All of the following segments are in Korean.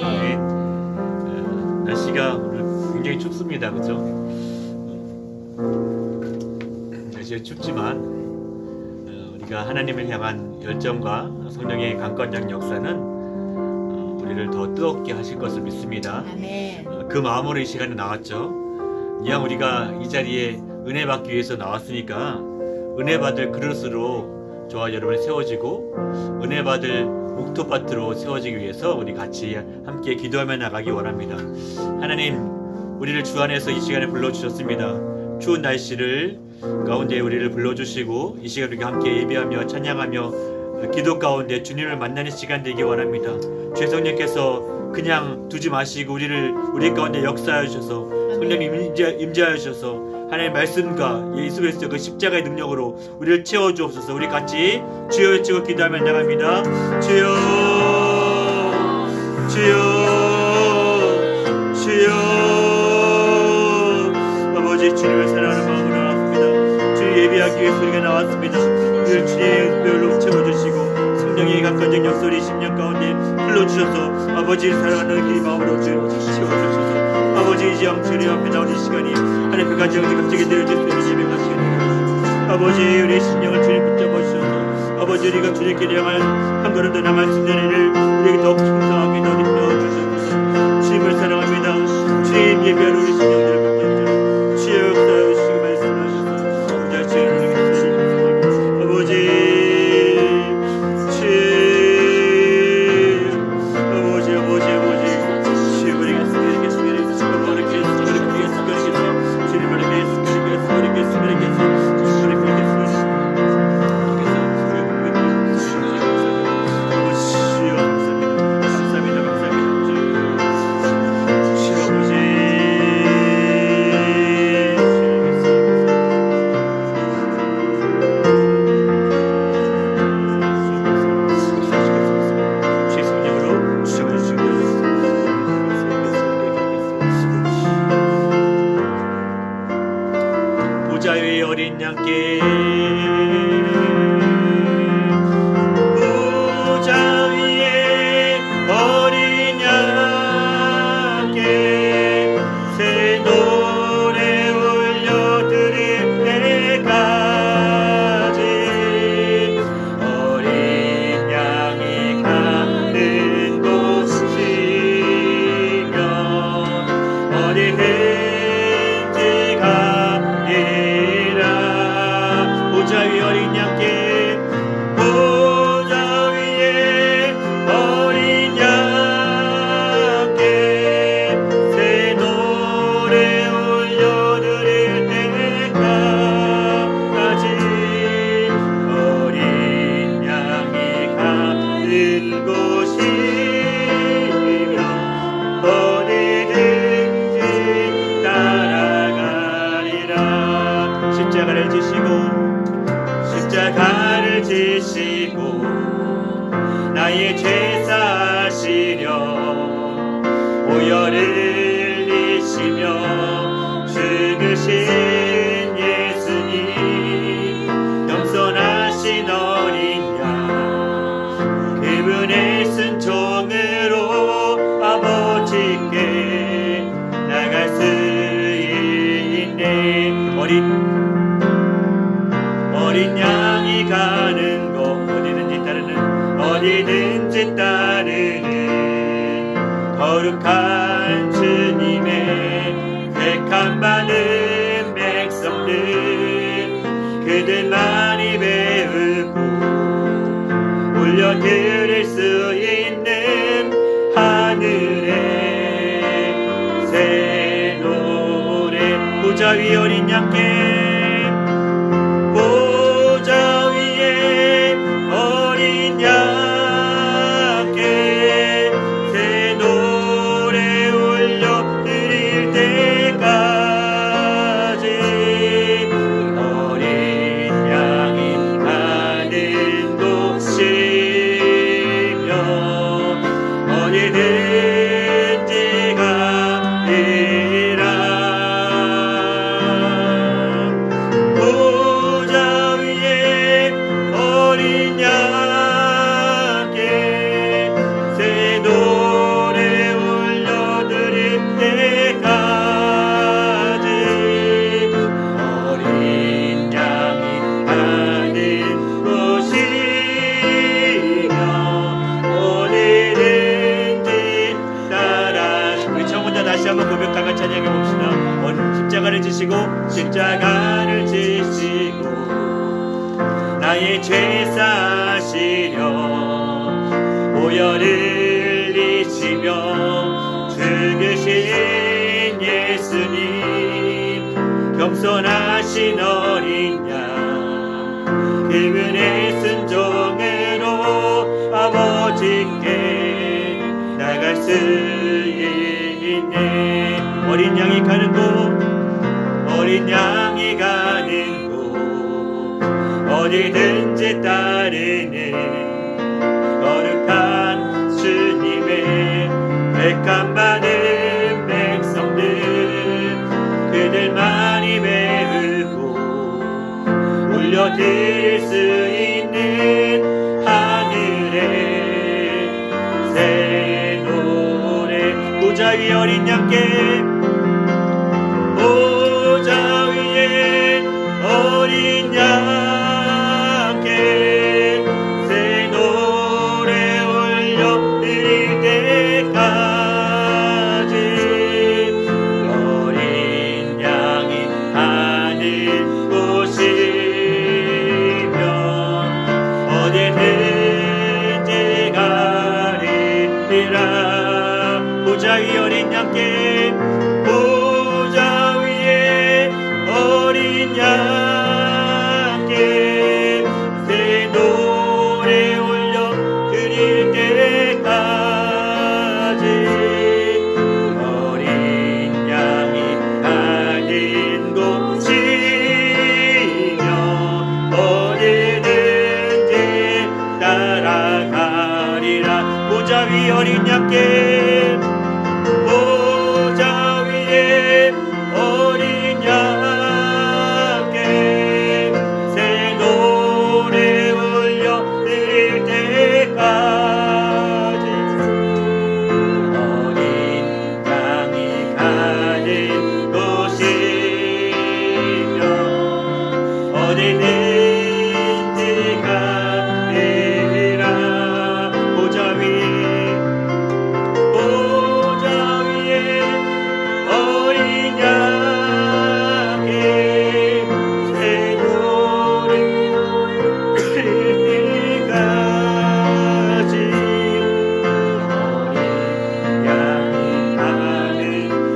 아멘. 날씨가 오늘 굉장히 춥습니다. 그죠? 날씨가 춥지만 우리가 하나님을 향한 열정과 성령의 강건장 역사는 우리를 더 뜨겁게 하실 것을 믿습니다. 아멘. 그 마음으로 이 시간에 나왔죠. 그냥 우리가 이 자리에 은혜 받기 위해서 나왔으니까 은혜 받을 그릇으로 저와 여러분이 세워지고 은혜 받을 옥토파트로 세워지기 위해서 우리 같이 함께 기도하며 나가기 원합니다. 하나님, 우리를 주 안에서 이 시간에 불러주셨습니다. 추운 날씨를 가운데 우리를 불러주시고 이 시간 우리가 함께 예배하며 찬양하며 기도 가운데 주님을 만나는 시간 되기 원합니다. 주 성령께서 그냥 두지 마시고 우리 가운데 역사하여 주셔서 성령님 임재하여 주셔서 하나님의 말씀과 예수 그리스도의 그 십자가의 능력으로 우리를 채워 주옵소서. 우리 같이 주여 외치고 기도하며 나갑니다. 주여, 주여, 주여. 아버지, 주님을 사랑하는 마음으로 나왔습니다. 주님 예배하기 위해서 우리가 나왔습니다. 우리를 주님의 은별로 채워주시고 성령의 강건적 역설이 10년 가운데 불러주셔서 아버지를 사랑하는 그 마음으로 채워주셔서 아버지, 이제 주님 앞에 나오는 이 시간이 하나님 그 가정을 갑자기 내려줄 수 있는 예배가 시간이 되옵소서. 아버지, 우리의 심령을 주님 붙잡아 주셔서 아버지, 우리가 주님께 향할 한 걸음 더 나갈 수 있는 일을 우리에게 더욱 충성하게 더 입혀 주셔서 주님을 사랑합니다. 주님 예배하는 우리 심령들을 붙잡아 주여 역사하여 주시고 말씀하셔서 아버지, 주님 보좌의 어린 양께 보좌 위에 어린 양께 새 노래 올려드릴 때까지 어린 양이 가는 곳이며 어디든지 보좌 위에 어린 양께 보좌 위에 어린 양께 새 노래 올려드릴 때까지 어린 양이 가는 곳이며 어디든지 따라가리라. 십자가를 지시고 나의 죄 사시려 오열을 이시며 죽으신 예수님, 겸손하신 어린 양 그분의 순종으로 아버지께 나갈 수 있네. 어린 양이 가는 곳 어디든지 따르는 거룩한 주님의 택함 받은 백성들 그들만이 배우고 올려드릴 수 있는 하늘의 새 노래. 보좌 위 어린 양께 보좌 위에 어린 양께 새 노래 올려드릴 때까지 어린 양이 가는 곳이며 어디든지 가리라. 십자가를 지시고 나의 죄 사시려 보혈을 흘리시며 죽으신 예수님 겸손하신 어린 양 그분의 순종으로 아버지께 나갈 수 있네. 어린 양이 가는 곳 어린 양이 가는 곳 어디든지 따르는 거룩한 주님의 백한 많은 백성들 그들만이 배우고 올려드릴 수 있는 하늘의 새 노래. 보좌 위에 어린 양께 보좌 위에 어린 양께 새 노래 올려드릴 때까지 어린 양이 가는 곳이면 어디든지 가리리라. 보좌 위에 어린 양께 보좌 위에 어린 양께 새 노래 올려드릴 때까지 어린 양이 가는 곳이며 어디든지 따라가리라. 보좌 위 어린 양께 보좌 위에 어린 양께 새 노래 올려드릴 때까지 어린 양이 가는 곳이며 어디든지 가리라. 보좌 위에 어린 양께 새 노래 드릴 때까지 어린 양이 가는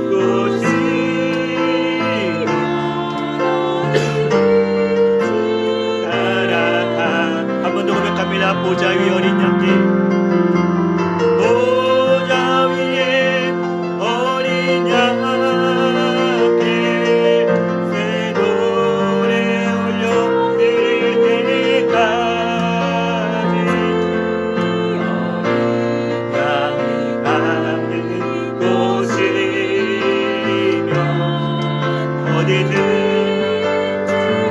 곳이며 따라가. 한 번 더 고백합니다. 보좌 위 어린 양께 보좌 위에 어린 양께 새 노래 올려드릴 때까지 어린 양이 가는 곳이며 어디든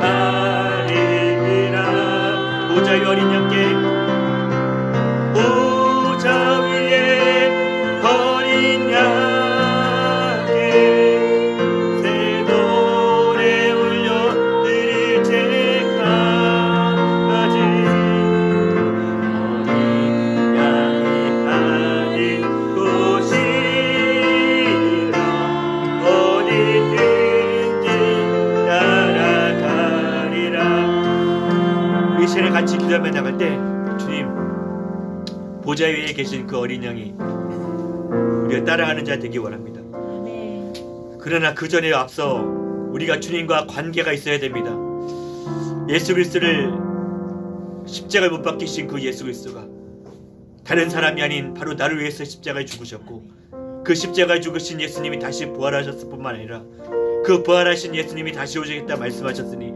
가리리라. 보좌 위 어린 양께 보좌 위에 어린 양께 새 노래 올려드릴 때까지 어린 양이 가는 곳이며 어디든지 따라가리라. 이 시간에 같이 기도하며 나갈 때 주님 보좌 위에 계신 그 어린 양이 우리가 따라가는 자 되기 원합니다. 그러나 그 전에 앞서 우리가 주님과 관계가 있어야 됩니다. 예수 그리스도를 십자가에 못 박히신 그 예수 그리스도가 다른 사람이 아닌 바로 나를 위해서 십자가에 죽으셨고 그 십자가에 죽으신 예수님이 다시 부활하셨을 뿐만 아니라 그 부활하신 예수님이 다시 오시겠다 말씀하셨으니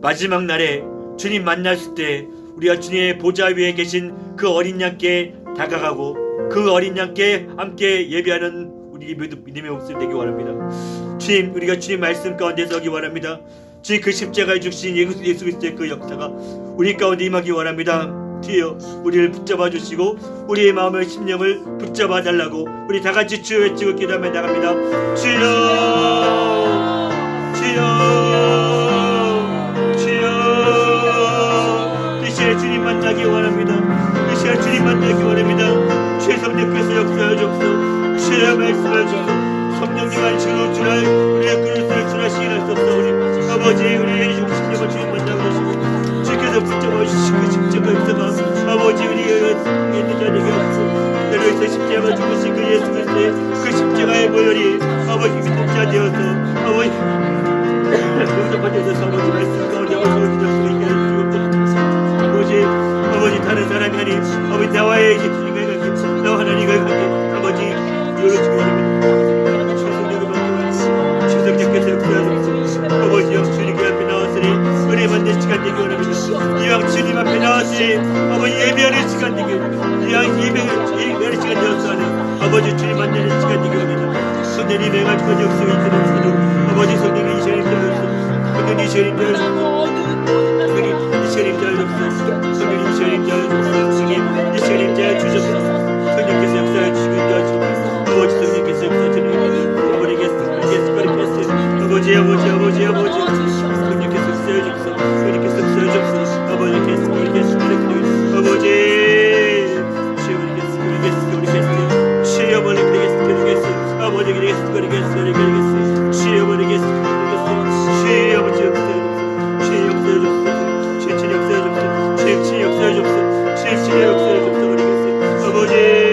마지막 날에 주님 만났을 때 우리가 주님의 보좌 위에 계신 그 어린 양께 다가가고 그 어린 양께 함께 예배하는 우리 믿음의 목소리 되기 원합니다. 주님, 우리가 주님 말씀 가운데 서기 원합니다. 주님 그 십자가에 죽으신 예수 그리스도의 그 역사가 우리 가운데 임하기 원합니다. 주여 우리를 붙잡아 주시고 우리의 마음을 심령을 붙잡아 달라고 우리 다 같이 주여 외치고 기도하며 나갑니다. 주여 주여 주여. 이 시간에 주님 만나기 원합니다. 이 시간에 주님 만나기 원합니다. 주의 성령께서 역사하여 주옵소서. 주여 말씀하여 주옵소서. 성령님 안시로 주라 우리의 그릇을 주라 시인할 수 없어. 우리 아버지 아버지 우리의 중심님을 주님 만나보시고 주께서 붙잡아주시고 십자가에서가 아버지 우리의 있는 자에게 너로에서 십자가 죽으신 그 예수 그리스도의 그 십자가의 보혈이 아버지 믿는 자 되어서 아버지 용서받아 주셔서 아버지 말씀 가운데 어서오실 수 있게 해주시고 아버지 다른 사람이 아닌 아버지 나와의 주님과의 관계 나와 하나님과의 관계 아버지 열어주고 바랍니다. 주석님께서 역사하소서 아버지 영 주님 앞에 나왔으니 은혜 받는 시간 되기 원합니다. 이왕 주님 앞에 나왔으니 아버지 예배하는 시간 되기 원합니다. 이왕 예배하는 시간 되었으니 아버지 주님 만나는 시간 되기 원합니다. 성령님 해가지고 역사가 있는 사도 아버지 성령님 이시아님 자였소 성령님 이시아님 자였소 성령님 이시아님 자였소 성령님 이시아님 자였소 성령님 이시아님 자여 주셨소 성령께서 역사해 주시고 인도하시고 아버지 성령께서 역사해 주시고 아버지 성령께서 역사해 주옵소서 성령께서 역사해 주옵소서 아버지께서 아버지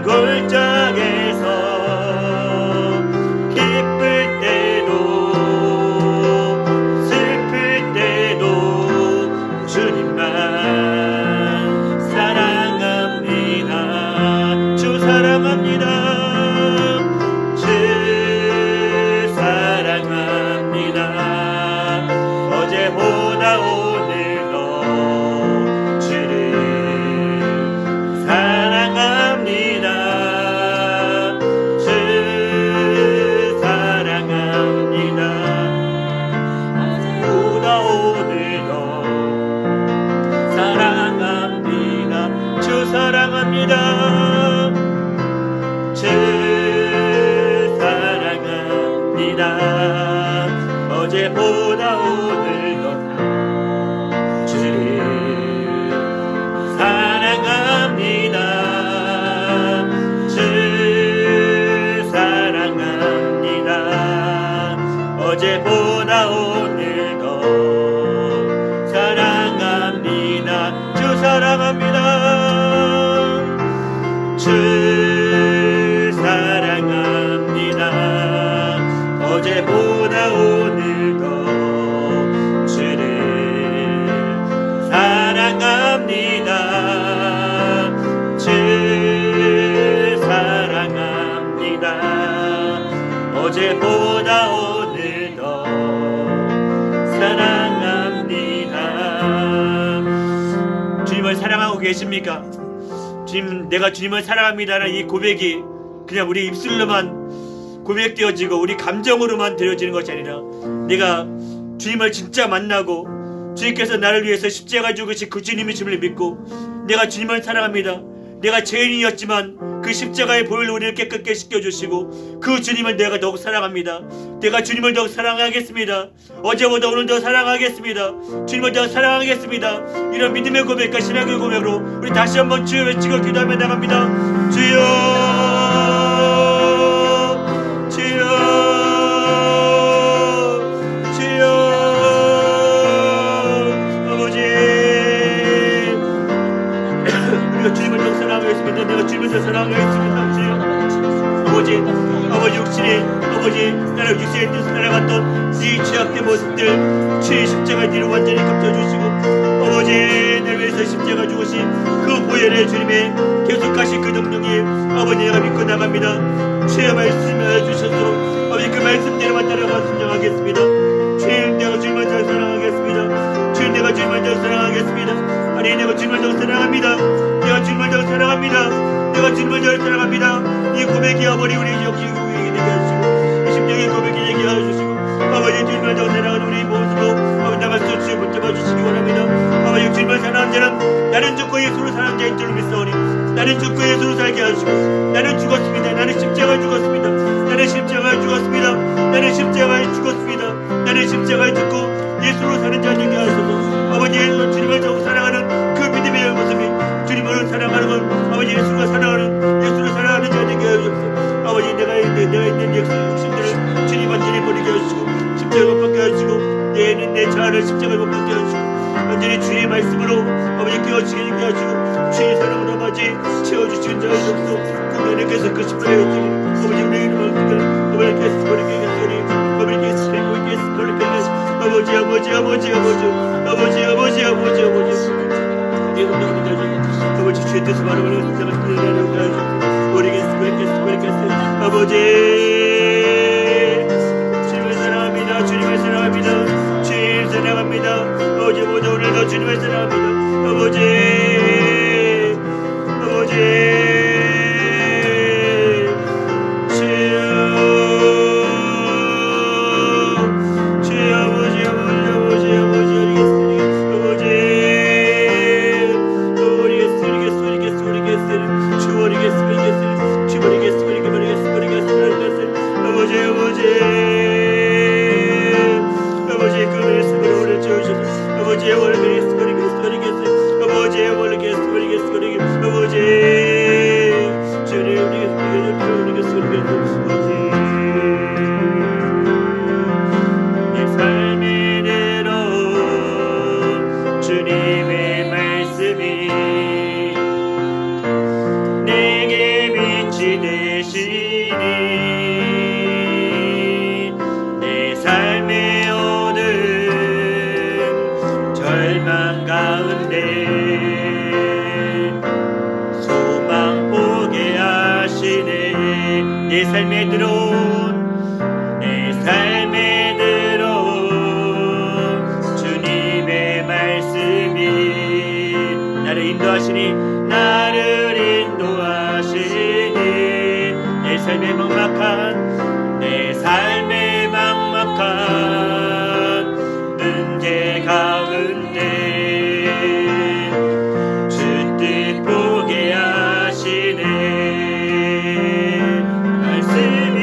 골짜기에서 기쁠 때도 슬플 때도 주님만 사랑합니다. 주 사랑합니다. 주 사랑합니다. 어제보다 오늘도 주를 사랑합니다. 주 사랑합니다. 보다 오늘도 사랑합니다. 주 사랑합니다. 주 사랑합니다. 어제보다 오늘도 주를 사랑합니다. 주 사랑합니다. 어제보다 오늘도 사랑합니다. 주 사랑합니다. 주 사랑합니다. 어제보다 오늘도 주를 사랑합니다. 주 사랑합니다. 어제보다 오늘도 사랑합니다. 주님을 사랑하고 계십니까? 주님, 내가 주님을 사랑합니다라는 이 고백이 그냥 우리 입술로만 고백되어지고 우리 감정으로만 되어지는 것이 아니라 내가 주님을 진짜 만나고 주님께서 나를 위해서 십자가 죽으신 그 주님이심을 믿고 내가 주님을 사랑합니다. 내가 죄인이었지만 그 십자가의 보혈로 우리를 깨끗게 씻겨주시고 그 주님을 내가 더욱 사랑합니다. 내가 주님을 더욱 사랑하겠습니다. 어제보다 오늘 더 사랑하겠습니다. 주님을 더욱 사랑하겠습니다. 이런 믿음의 고백과 신앙의 고백으로 우리 다시 한번 주여 외치고 기도하며 나갑니다. 주여 주여 주여 아버지 우리가 주님을 더 사랑하겠습니다. 내가 주님을 더 사랑하겠습니다. 주여 아버지 육신이 아버지 나를 육신의 뜻을 살아갔던 이 죄악된 모습들 주의 십자가 뒤로 완전히 덮어주시고 아버지 나를 위해서 십자가 죽으신 그 보혈의 주님의 계속하신 그 능력이 아버지 내가 믿고 나갑니다. 주의 말씀을 주셔서 아버지 그 말씀대로만 따라가 순종하겠습니다. 주님 내가 주님을 더 사랑하겠습니다. 주님 내가 주님을 더 사랑하겠습니다. 아니 내가 주님을 더 사랑합니다. 내가 주님을 더 사랑합니다. 내가 주님을 더 사랑합니다. 이 고백이 아버지 우리 여기 되게 하시고 이 심령의 고백이 되게 하시고 아버지 주님을 더 사랑하는 우리 모습으로 아버지 나갈 수 없이 붙잡아 주시기 원합니다. 아버지 주님을 사랑하는 자는 나는 죽고 예수를 사랑하는 자인 줄 믿사오니 나는 죽고 예수를 살게 하시고 나는 죽었습니다. 나는 십자가에 죽었습니다. 나는 십자가에 죽었습니다. 나는 십자가에 죽었습니다. 나는 십자가에 죽고 예수로 사는 자 되게 하소서. 아버지 주님을 더욱 사랑하는 그 믿음의 모습이 주님을 사랑하는 건 아버지 예수가 사랑하는 예수를 사랑하는 자 되게 하소서. 아버지 내가 있는 욕심들을 주님 완전히 버리게 하시고 십자가에 못 박게 하시고 내 자아를 십자가에 못 박게 하시고 완전히 주의 말씀으로 아버지 깨어지게 하시고 주의 사랑으로 아버지 채워주시는 자의 없어 그 하나님께서 그 십자가에 아버지 우리의 이름을 아버지께서 버리게 하시니 아버지께서 버리게 하시니 아버지 아버지 주의 뜻을 바라보는 세상을 끌어내려고 하시고 버리겠어 아버지 주님을 사랑합니다. 주님을 사랑합니다. 주님 사랑합니다. 어제보다 오늘도 주님을 사랑합니다. 아버지 나를 인도하시니 나를 인도하시니 내 삶의 막막한 문제 가운데 주 뜻 보게 하시네 말씀이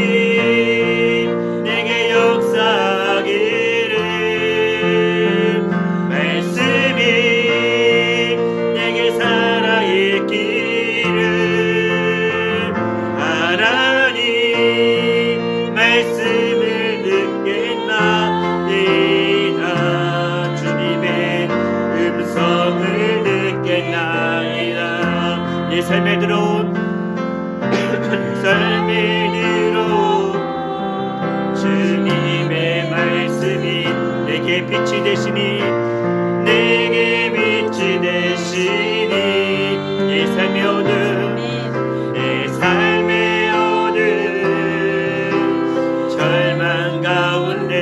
내게 역사하기를 말씀이 내게 살아있기를 하나님 말씀을 듣겠나이다 주님의 음성을 듣겠나이다 내 삶에 들어온 주님의 말씀이 내게 빛이 되시니 내게 빛이 되시니 내 삶의 어둠 내 삶의 어둠 절망 가운데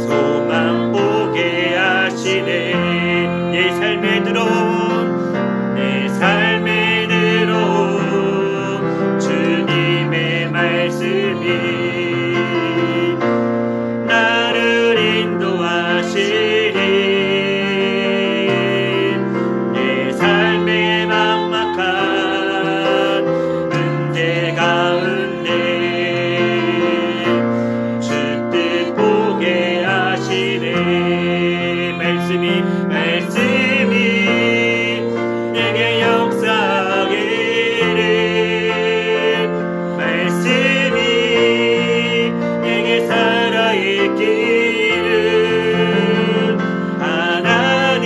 소망 보게 하시네 내 삶에 들어온 내 삶에 들어온 주님의 말씀이 나를 인도하시니 내 삶의 막막한 문제 가운데 주 뜻 보게 하시네 말씀이 내게 역사하기를 말씀이 내게 살아있기를 하나님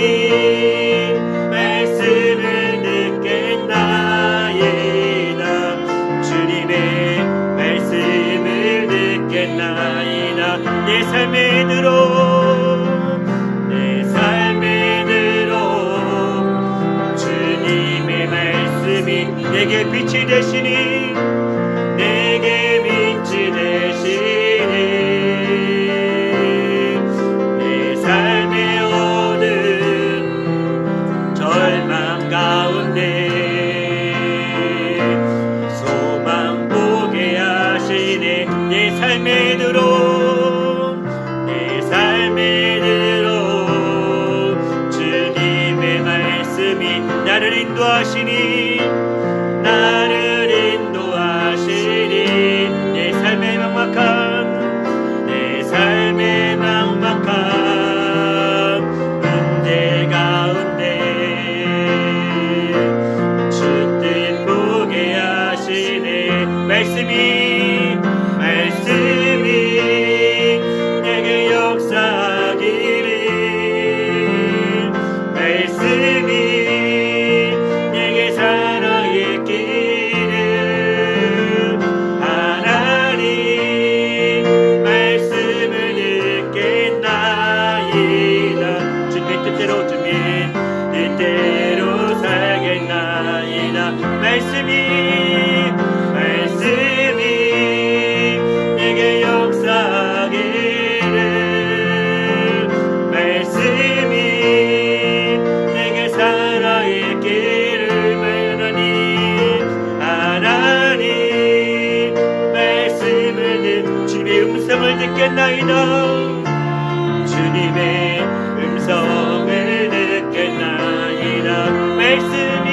말씀을 듣겠나이다 주님의 말씀을 듣겠나이다 내 삶에 들어 주님의 말씀이 내게 빛이 되시니 내게 빛이 되시니 내 삶의 어두운 절망 가운데 소망 보게 하시네 내 삶에 들어 주님의 말씀이 나를 인도하시니 내 삶의 막막한 문제 가운데 주 뜻 보게 하시네 말씀이 내게 역사하기를 말씀이 내게 살아있기를 하나님 말씀을 듣겠나이다 주님의 뜻대로 살겠나이다 말씀이 내게 역사하기를 말씀이 내게 살아있기를 하나님 말씀을 주님의 음성을 듣겠나이다 주님의 음성을 듣겠나이다 말씀이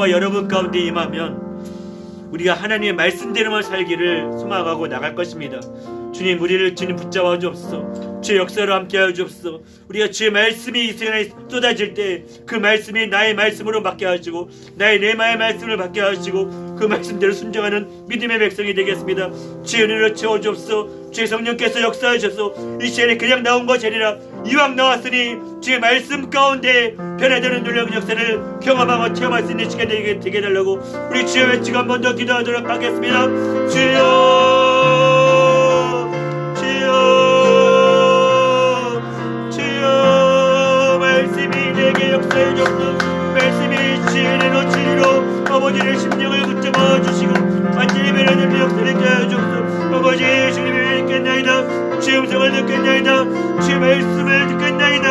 저와 여러분 가운데 임하면 우리가 하나님의 말씀대로만 살기를 소망하고 나갈 것입니다. 주님, 우리를 주님 붙잡아 주옵소서. 주의 역사로 함께하여 주옵소서. 우리가 주의 말씀이 이 세상에 쏟아질 때 그 말씀이 나의 말씀으로 받게 하시고 나의 내마의 말씀을 받게 하시고 그 말씀대로 순종하는 믿음의 백성이 되겠습니다. 주의 은혜로 채워 주옵소서. 주의 성령께서 역사하셔서 이 시간에 그냥 나온 것이 아니라 이왕 나왔으니 주의 말씀 가운데 변화되는 놀라운 역사를 경험하고 체험할 수 있는 시간이 되게 해달라고 우리 주의 외치고 한 번 더 기도하도록 하겠습니다. 주여, 주여, 주여, 말씀이 내게 역사해 주옵소서. 말씀이 진리로 진리로 아버지의 심령을 붙잡아 주시고 완전히 변화되는 역사를 하여 주옵소서. 아버지, 주님을 믿겠나이다. 주의 음성을 듣겠나이다. 주의 말씀을 듣겠나이다.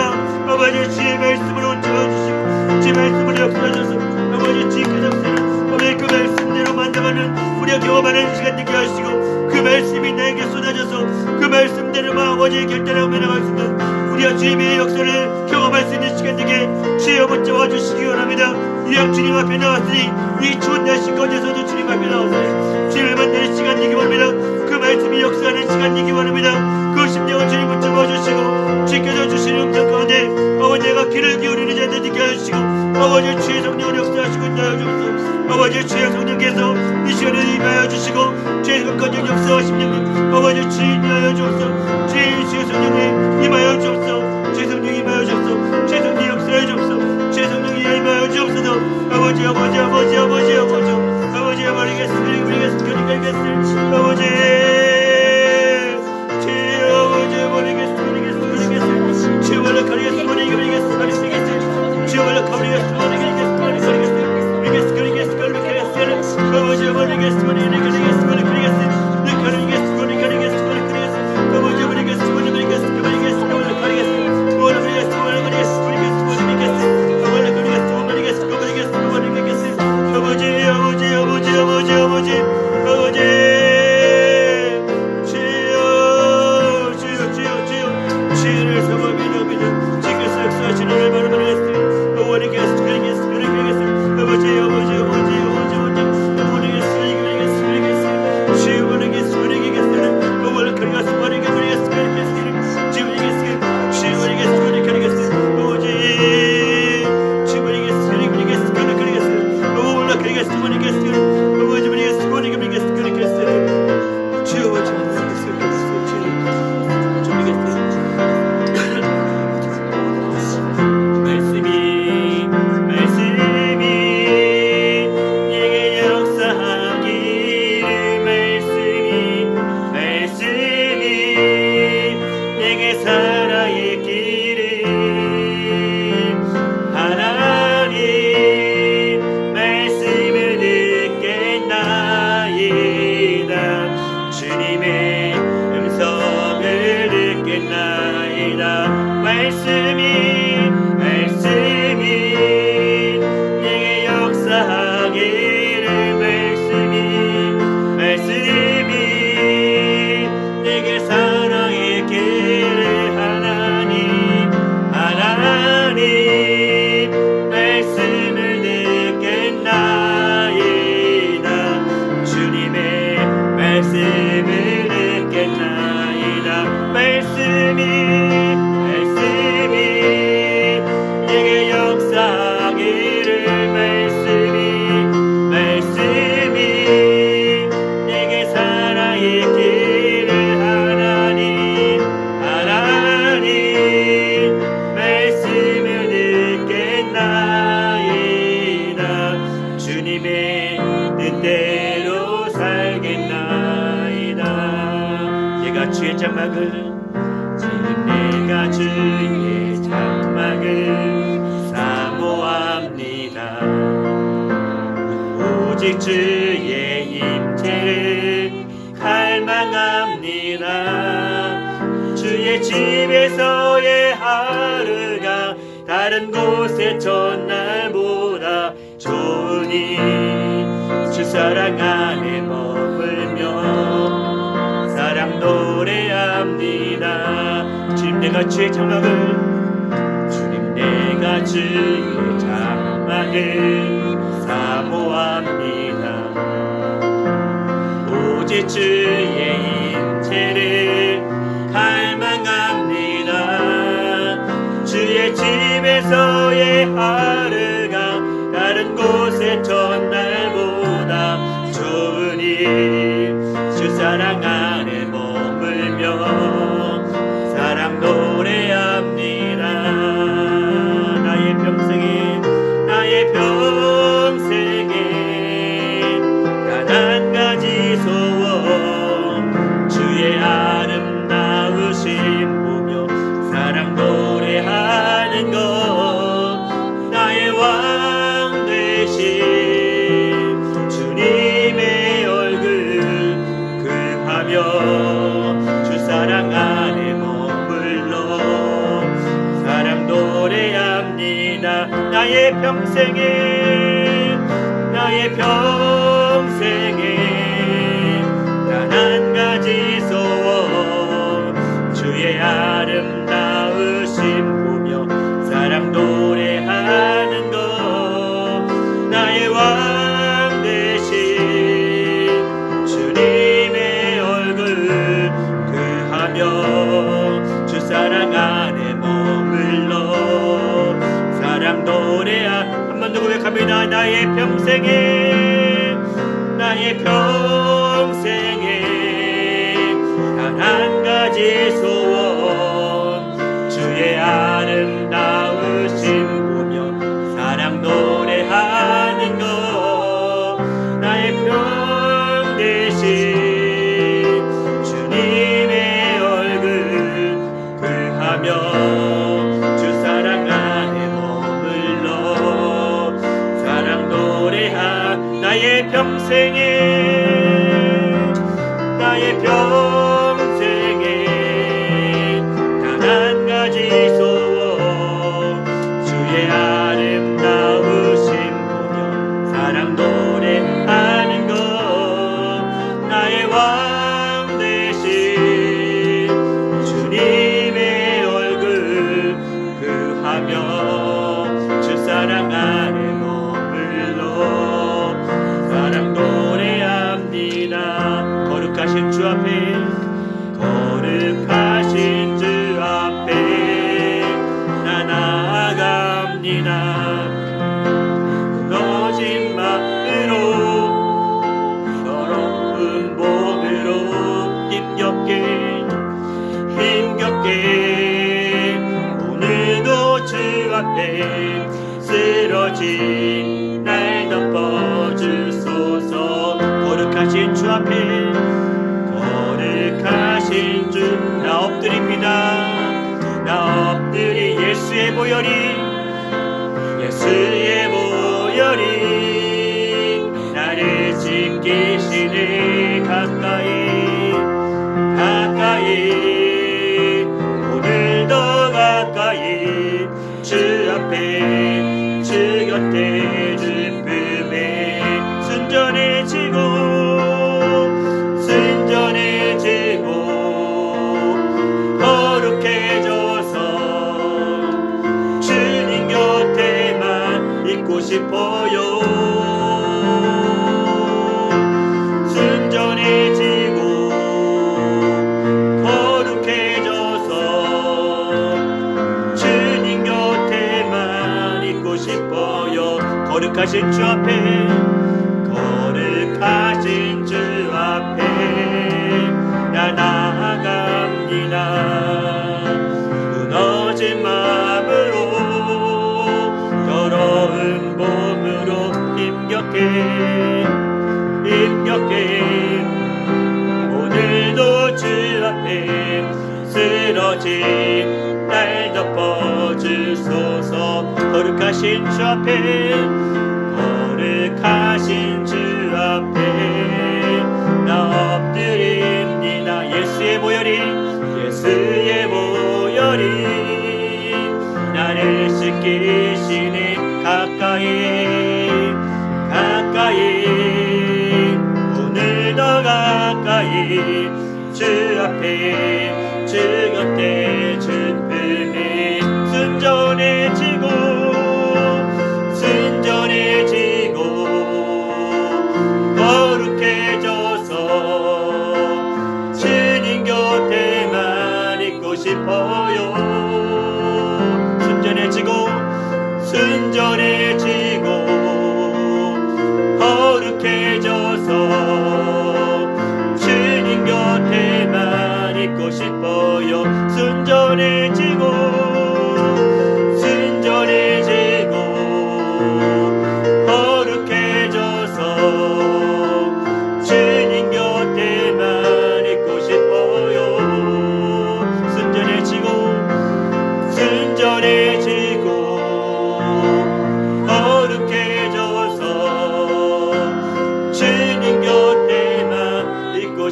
아버지, 주의 말씀으로 채워주시고 주의 말씀으로 역사하셔서 아버지, 주의 역사를 아버지 그 말씀대로 만나가는 우리가 경험하는 시간 되게 하시고 그 말씀이 나에게 쏟아져서 그 말씀대로만 아버지의 결단하고 나갈 수 있는 우리가 주님의 역사를 경험할 수 있는 시간 되게 주여 붙잡아 주시기 원합니다. 이왕 주님 앞에 나왔으니 이 추운 날씨 가운데서도 주님 앞에 나왔으니 주님을 만나는 시간 되기 원합니다. 그 말씀이 역사하는 시간 되기 원합니다. 그 심령을 주님 붙잡아 주시고 지켜줘 주시는 음성 가운데 아버지가 귀를 기울이는 자들 되게 하시고 아버지 주의 성령을 역사하시고 있다여 주옵소서. 아버지 주의 성령께서 이 시간에 임하여 주시고 주의 성령 역사하시는 아버지 주의 임하여 주옵소서. 주의 성령이 임하여 주옵소서. 주의 성령이 임하여 주옵소서. 주의 성령이 역사해 주옵소서. 주의 성령이 임하여 주옵소서. 아버지 아버지 아버지 아버지 아버지 아버지 버리겠습니다. 버리겠습니다. 버리겠습니다. 아버지 주의 아버지 버리겠습니다. 버리겠습니다. 주의 원래 가리겠습니다. 버리겠습니다. 버리겠습니다. 주의 원래 가리겠습니다. 버리겠습니다. 버리겠습니다. 아버지 버리겠습니다. 버리겠습니다. 내가 주의 장막을 사모합니다. 오직 주의 임재를 갈망합니다. 주의 집에서의 하루가 다른 곳의 첫날보다 좋으니 주 사랑 안에 머물며 사랑 노래합니다. 주님 내가 주의 장막을 주님 내가 주의 장막을 사모 오직 주의 임재를 갈망합니다. 주의 집에서의 하루가 다른 곳의 첫날보다 좋으니 주 사랑 안에 머물며 사랑 노래합니다. 나의 평생에 단 한 가지 소원 주의 아름다우심 보며 사랑 노래하는 것 나의 왕 되신 주님의 얼굴 구하며 주 사랑 안에 머물러 사랑 노래합니다. 나의 평생에 단 한 가지 소원 주의 아름다우심 보며 사랑 노래하는 것 나의 왕 되신 주님의 얼굴 구하며 주 사랑 안에 머물러 사랑 노래하 한 번 더 고백합니다. 나의 평생에 단 한 가지 소원 주의 아름다우심 보며 사랑 노래하는 것 나의 평 되신 주님의 얼굴 구하며 주 사랑 안에 머물러 사랑 노래하 나의 평생에 단 한 가지 소원 주의 아름다우심 보며 사랑 노래하는 것 나의 왕 되신 주님의 얼굴 구하며 주 사랑 안에 머물러 사랑 노래합니다. 거룩하신 주 앞에 나 나아갑니다. 무너진 마음으로 더러운 몸으로 힘겹게 오늘도 주 앞에 쓰러진 날 덮어주소서. 거룩하신 주 앞에 거룩하신 주 나 엎드립니다. 나 엎드리 예수의 보혈이 나를 지키시네. 가까이 오늘도 가까이 주 앞에 주 곁에 주 품에 순전해지고 거룩해져서 주님 곁에만 있고 싶어요. 순전해지고 거룩해져서 주님 곁에만 있고 싶어요. 거룩하신 주 앞에 나 나아갑니다. 무너진 마음으로 더러운 몸으로 힘겹게 오늘도 주 앞에 쓰러진 날 덮어주소서. 거룩하신 주 앞에 나 엎드립니다. 예수의 보혈이 나를 씻기시네. 가까이 오늘도 가까이 주 앞에 주 곁에 주 품에 순전해지고 거룩해져서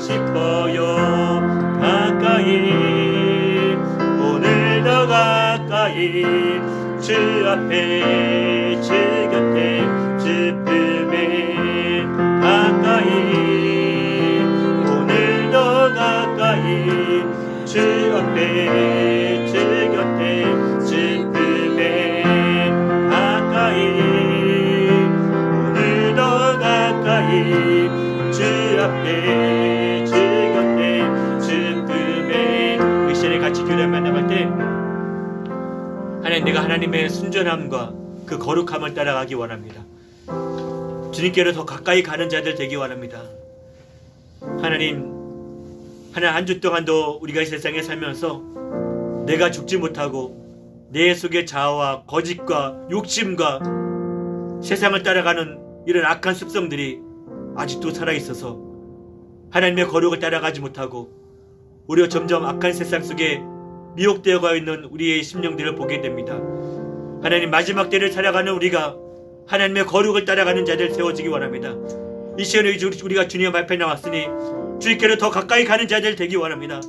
싶어요. 가까이 오늘도 가까이 주 앞에 주 곁에 주 품에 가까이 오늘도 가까이 주 앞에 주 곁에 주 품에 가까이 오늘도 가까이 주 앞에 주 곁에 주 품에 이 시간에 같이 교회 만나갈 때 하나님, 내가 하나님의 순전함과 그 거룩함을 따라가기 원합니다. 주님께로 더 가까이 가는 자들 되기 원합니다. 하나님, 한 주 동안도 우리가 이 세상에 살면서 내가 죽지 못하고 내 속의 자아와 거짓과 욕심과 세상을 따라가는 이런 악한 습성들이 아직도 살아있어서 하나님의 거룩을 따라가지 못하고 우리가 점점 악한 세상 속에 미혹되어 가 있는 우리의 심령들을 보게 됩니다. 하나님, 마지막 때를 살아가는 우리가 하나님의 거룩을 따라가는 자들 세워지기 원합니다. 이 시간에 우리가 주님 앞에 나왔으니 주님께로 더 가까이 가는 자들 되기 원합니다.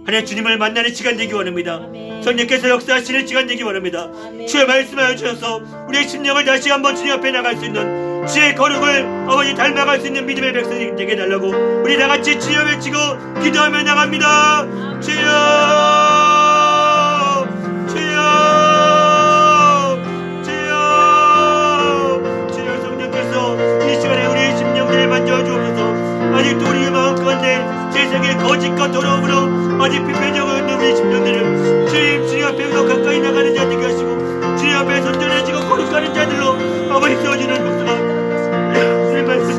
하나님, 주님을 만나는 시간 되기 원합니다. 성령께서 역사하시는 시간 되기 원합니다. 주의 말씀하여 주셔서 우리의 심령을 다시 한번 주님 앞에 나갈 수 있는 주의 거룩을 아버지 닮아갈 수 있는 믿음의 백성이 되게 달라고 우리 다같이 주여 외치고 기도하며 나갑니다. 주여, 주여, 주여, 주여. 성령께서 이 시간에 우리의 심령들을 만져주옵소서. 아직도 우리의 마음 가운데 세상의 거짓과 더러움으로 아직 피폐적으로 있는 우리 심령들을 주님 앞에 더 가까이 나가는 자 되게 하시고 주님 앞에 선전해지고 거룩하는 자들로 아버지 세워지는 목사가 주님 말씀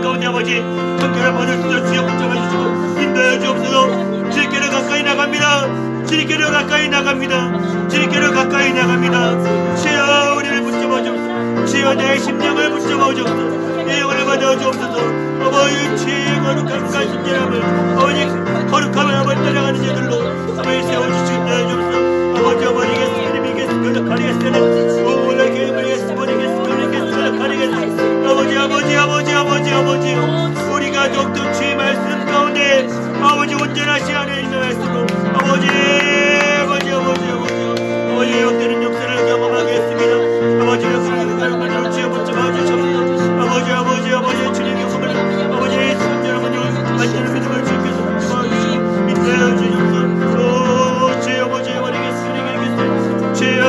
가운데 아버지 성결을 받을 수 있는 주여 붙잡아주시고 인도해 주옵소서. 주님께로 가까이 나갑니다. 주님께로 가까이 나갑니다. 주님께로 가까이 나갑니다. 주여, 우리를 붙잡아 주옵소서. 주여, 내 심령을 붙잡아 주옵소서. 내 영혼을 받아 주옵소서. 아버지, 주의 거룩함과 신실함을 아버지 거룩함을 아버지 따라가는 자들로 아버지 세워주시기 바라 주옵소서. 아버지, 어머니겠습니다. 믿겠습니다. 가리겠습니다. 오늘에게 버리겠습니다. 가리겠습니다. 아버지, 우리가 더욱더 주의 말씀 가운데 아버지 온전하시 하나님의 말씀으로 아버지 역대는 역사를 경험하게 했습니다. 아버지, 역사를 주여 붙잡아 주셔서 아버지 주님의 역사를 아버지의 순전한 만드는 믿음을 주께서 붙잡아 주시고 믿어야 주셔서 주여 아버지 버리겠습니다. 주여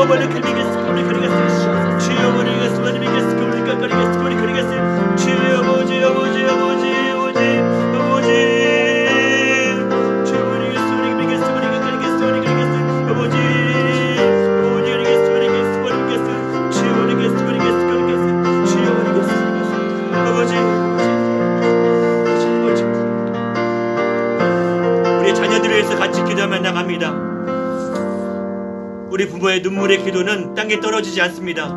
어머니 가리겠습니다. 우리 가리겠습니다. 주여 버리겠습니다. 버리겠습니다. 우리 가리겠습니다. 우리 가리겠습니다. 주여 아버지 아버지 아버지 아버지 아버지 주여 버리겠습니다. 우리 가리겠습니다. 우리 가리겠습니다. 우리 가리겠습니다. 아버지 아버지 가리겠습니다. 버리겠습니다. 버리겠습니다. 주여 버리겠습니다. 버리겠습니다. 버리겠습니다. 주여 버리겠습니다. 아버지 우리 자녀들을 위해서 같이 기도하며 나갑니다. 우리 부모의 눈물의 기도는 땅에 떨어지지 않습니다.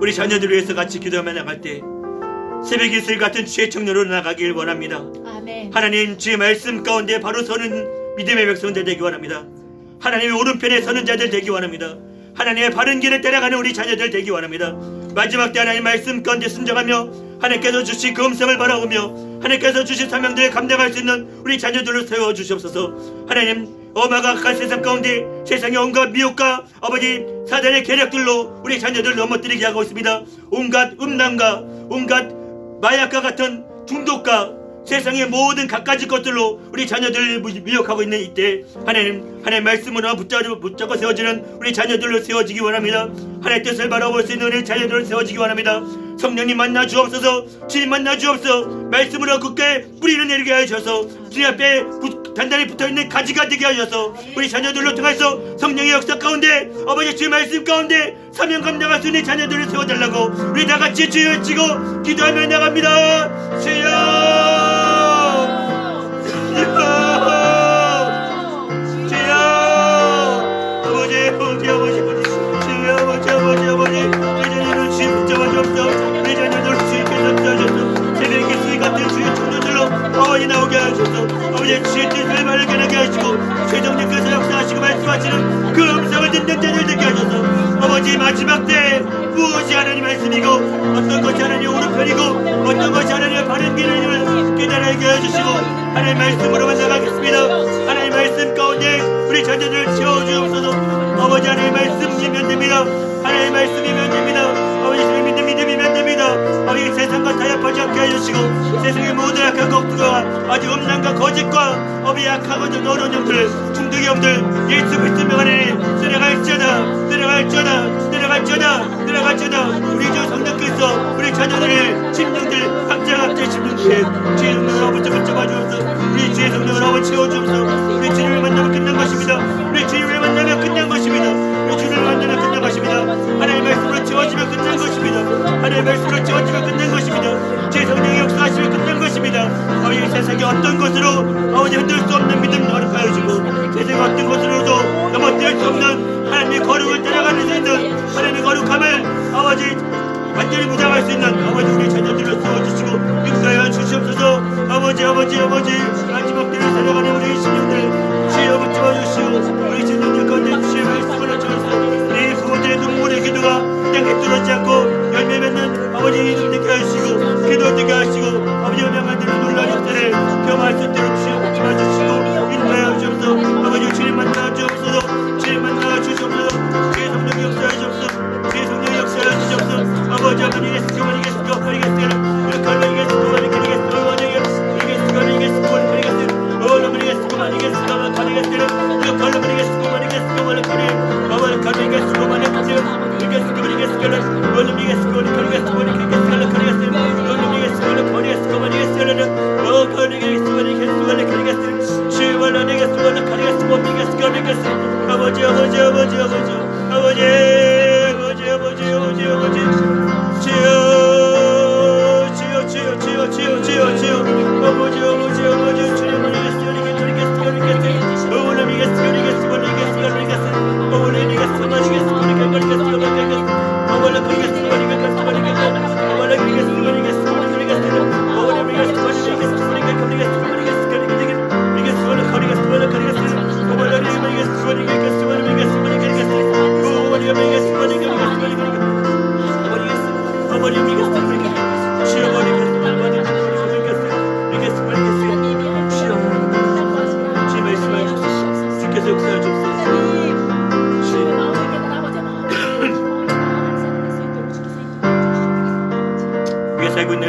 우리 자녀들을 위해서 같이 기도하며 나갈 때 새벽 이슬 같은 주의 청년으로 나가길 원합니다. 아멘. 하나님 주의 말씀 가운데 바로 서는 믿음의 백성들 되기 원합니다. 하나님의 오른편에 서는 자들 되기 원합니다. 하나님의 바른 길을 따라가는 우리 자녀들 되기 원합니다. 마지막 때 하나님 말씀 가운데 순종하며 하나님께서 주신 그 음성을 바라보며 하나님께서 주신 사명들을 감당할 수 있는 우리 자녀들을 세워주시옵소서. 하나님 엄마가 악한 세상 가운데 세상의 온갖 미혹과 아버지 사단의 계략들로 우리 자녀들을 넘어뜨리게 하고 있습니다. 온갖 음란과 온갖 마약과 같은 중독과 세상의 모든 갖가지 것들로 우리 자녀들을 미혹하고 있는 이때 하나님 말씀으로 붙잡고 세워지는 우리 자녀들로 세워지기 원합니다. 하나님의 뜻을 바라볼 수 있는 우리 자녀들로 세워지기 원합니다. 성령님 만나 주옵소서. 주님 만나 주옵소서. 말씀으로 굳게 뿌리를 내리게 하셔서 주님 앞에 단단히 붙어있는 가지가 되게 하셔서 우리 자녀들로 통해서 성령의 역사 가운데 아버지 주의 말씀 가운데 사명 감당할 수 있는 자녀들을 세워달라고 우리 다같이 주여 외치고 기도하며 나갑니다. 주여 주여 아버지 아버지 아버지 주여 아버지 아버지 아버지 내 자녀를 주님 붙잡아 주옵소서. 내 자녀들을 주님께서 붙여주소서. 새벽 기수이 같은 주의 청년들로 아버지 나오게 하셔서 아버지 주의 뜻을 발견하게 하시고 최종님께서 역사하시고 말씀하시는 그 음성을 듣는 자들 되게 하셔서 아버지 마지막 때 무엇이 하나님 말씀이고 어떤 것이 하나님 오른편이고 어떤 것이 하나님의 바른 길을 깨달게 해주시고 하나님 말씀으로만 나가겠습니다. 하나님 말씀 가운데 우리 자녀들을 채워주옵소서. 아버지 하나님 말씀이면 됩니다. 하나님 말씀이면 됩니다. 아버지 주님 믿음이면 됩니다. 아버지 세상과 타협하지 않게 해주시고 세상의 모든 악한 것들과 아주 음란과 거짓과 아버지 악하고 어려운 영들 중독의 영들 예수 그리스도 명 안에 들어갈지어다 들어갈지어다 들어갈지어다 들어갈지어다. 우리 주 성령 그리스도 우리 자녀들의 심령들 각자 심령들 주의 성령을 아버지 붙잡아 주옵소서. 우리 주의 성령을 아버지 채워주옵소서. 우리 주님을 만나면 끝난 것입니다. 우리 주님을 만나면 끝난 것입니다. 우리 주님을 만나면 끝난 것입니다. 하나님의 말씀으로 채워지면 끝난 것입니다. 하나님의 말씀으로 채워지면 끝난 것입니다. 제 성령의 역사하시면 끝난 것입니다. 아버지 세상의 어떤 것으로 아버지 흔들 수 없는 믿음 허락하여 주고 세상의 어떤 것으로도 넘어뜨릴 수 없는 하나님의 거룩을 따라가는 수 있는 하나님의 거룩함을 아버지 완전히 무장할 수 있는 아버지 우리 자녀들을 세워주시고 인도하여 주시옵소서. 아버지 마지막 때를 살아가는 우리 신령들 주여 붙잡아주시고 우리 신령들 가운데 주의 말씀을 주셔서 우리 부모들의 눈물의 기도가 땅에 떨어지지 않고 열매 맺는 아버지 이름 되게 하시고 기도 되게 하시고 아버지 은혜만 되는 놀라운 역사를 경험할 수 있도록 주여 붙잡아주시고 인도하여 주옵소서. 아버지 주님 만나 주옵소서. 주님 만나 주시옵소서. 주의 성령의 역사해 주옵소서. 주의 성령의 역사해 주시옵소서. 아버지 예수님을 이겠습니까 버리겠습니다. 이렇게 이겠습니까 버리겠습니다. 어머니 이겠습니까 버리겠습니다. 어머니 이겠습니까 버리겠습니다. 버리겠습니다. 이렇게 어머니 이겠습니까 버리겠습니다. 버리겠습니다. 어머니 이겠습니까 버리겠습니다. 이겠습니까 버리겠습니다. 어머니 이겠습니까 버리겠습니다. 버리겠습니다. 어머니 이겠습니까 버리겠습니다. 버리겠습니다. 버리겠습니다. 버리겠습니다. 주여 나내겠습니다. 버리겠습니다. 버리겠습니다. 버리겠습니다. 아버지 아버지 아버지 아버지 아버지 아버지 주님을 살고 있는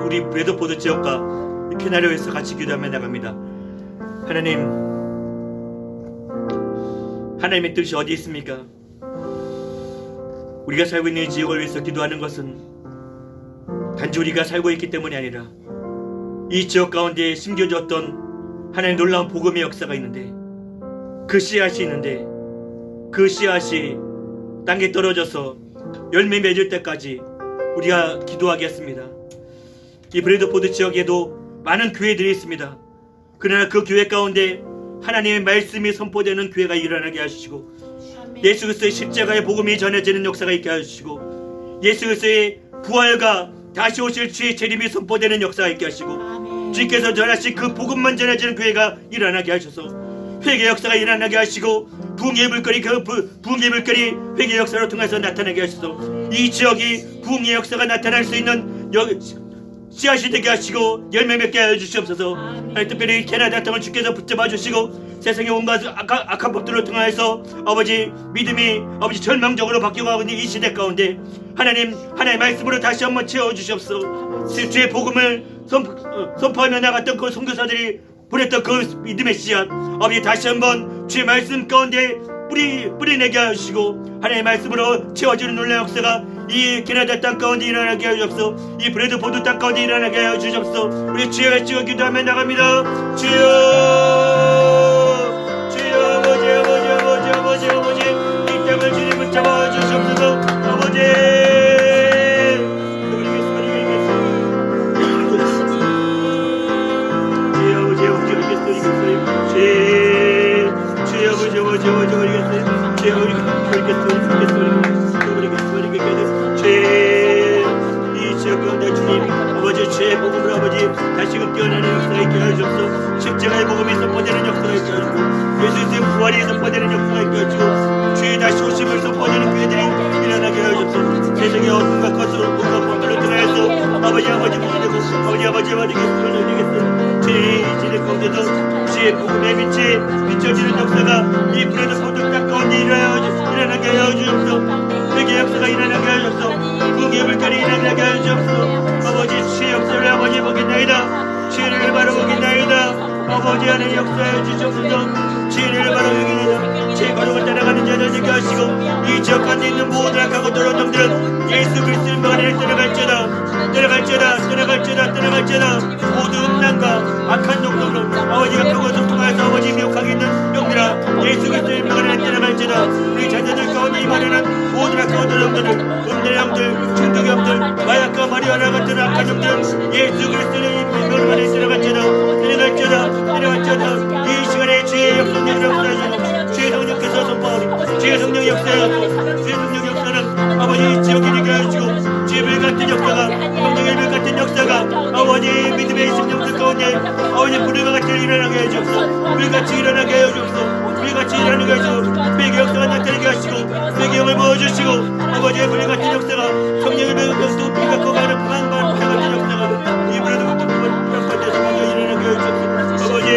우리 웨더포드 지역과 캐나리에서 같이 기도하며 나갑니다. 하나님의 뜻이 어디 있습니까? 우리가 살고 있는 지역을 위해서 기도하는 것은 단지 우리가 살고 있기 때문이 아니라 이 지역 가운데 심겨졌던 하나님의 놀라운 복음의 역사가 있는데, 그 씨앗이 있는데 그 씨앗이 땅에 떨어져서 열매 맺을 때까지 우리가 기도하겠습니다. 이 브래드포드 지역에도 많은 교회들이 있습니다. 그러나 그 교회 가운데 하나님의 말씀이 선포되는 교회가 일어나게 하시고, 예수 그리스도의 십자가의 복음이 전해지는 역사가 있게 하시고, 예수 그리스도의 부활과 다시 오실 주의 재림이 선포되는 역사가 있게 하시고, 주께서 전하신 그 복음만 전해지는 교회가 일어나게 하셔서 회개 역사가 일어나게 하시고, 부흥의 물거리, 그 부흥의 물거리 회개 역사로 통해서 나타나게 하셔서 이 지역이 부흥의 역사가 나타날 수 있는 씨앗이 되게 하시고 열매 맺게 하여 주시옵소서. 특별히 캐나다 땅을 주께서 붙잡아 주시고 세상의 온갖 악한 법들로 통하여서 아버지 믿음이 아버지 절망적으로 바뀌어가고 있는 이 시대 가운데 하나님 하나님의 말씀으로 다시 한번 채워주시옵소서. 주의 복음을 선포하며 나갔던 그 선교사들이 보냈던 그 믿음의 씨앗 아버지 다시 한번 주의 말씀 가운데 뿌리내게 하시고 하나님의 말씀으로 채워주는 놀라운 역사가 이 캐나다 땅 가운데 일어나게 하시옵소서. 이 브래드포드 땅 가운데 일어나게 하여 주시옵소서. 우리 주여 찍어 기도하며 나갑니다. 주여 아버지 이 땅을 주님 붙잡아 주시옵소서. 아버지 이 지역 가운데 주님 아버지 주의 복음을 아버지 다시금 깨어나는 역사가 있게 하시옵소서. 십자가의 복음이 선포되는 역사가 있게 하시고 예수 그리스도의 부활이 선포되는 역사가 있게 하시고 주의 다시 오심을 선포되는 교회들이 일어나게 하시옵소서. 세상의 어둠과 것으로 온갖 법들로 들어가서 아버지 보시되고 아버지 되겠습니다. 주의 이지의 가운데도 주의 복음의 빛이 비춰지는 역사가 이 브래드포드 땅 가운데 일어나게 하여 주옵소서. 회개 역사가 일어나게 하옵소서. 부흥의 물결이 일어나게 하여 주옵소서. 아버지 주의 역사를 아버지 보겠나이다. 주의를 바라보겠나이다. 아버지 하나님 역사해 주옵소서. 주의를 바라보겠나이다. 주의 걸음을 따라가는 자들 되게 하시고 이 지역 가운데 있는 모든 악하고 더러운 놈들은 예수 그리스도의 명을 떠나갈지어다. 모든 음란과 악한 놈들은 아버지가 그것을 통하여서 아버지 미혹하게 있는 놈들아 예수 그리스도의 명을 떠나갈지어다. 우리 자녀들 가운데 임하려는 모든 악하고 더러운 놈들, 음란의 형들, 중독의 형들, 마약과 마리아나 같은 악한 놈들 예수 그리스도의 명을 떠나갈지어다. 이 시간에 주의 역성령을 역사하시고 주의 성령께서 선포하오니 주의 성령 역사하옵소서. 주의 성령 역사는 아버지 지역에 되게 하시고 주의 물 같은 역사가 성령의 물 같은 역사가 아버지 믿음의 심령들 가운데 아버지 불과 같이 일어나게 해주옵소서. 불같이 일어나게 해주옵소서. 불같이 일어나게 해주옵소서. 회개 역사가 나타나게 하시고 회개형을 부어주시고 아버지의 불 같은 역사가 성령의 물 같은 불 갖고 가는 불안한 불 같은 역사가 이 불에도 같은 불 같은 성령이 일어나게 해주옵소서. 아버지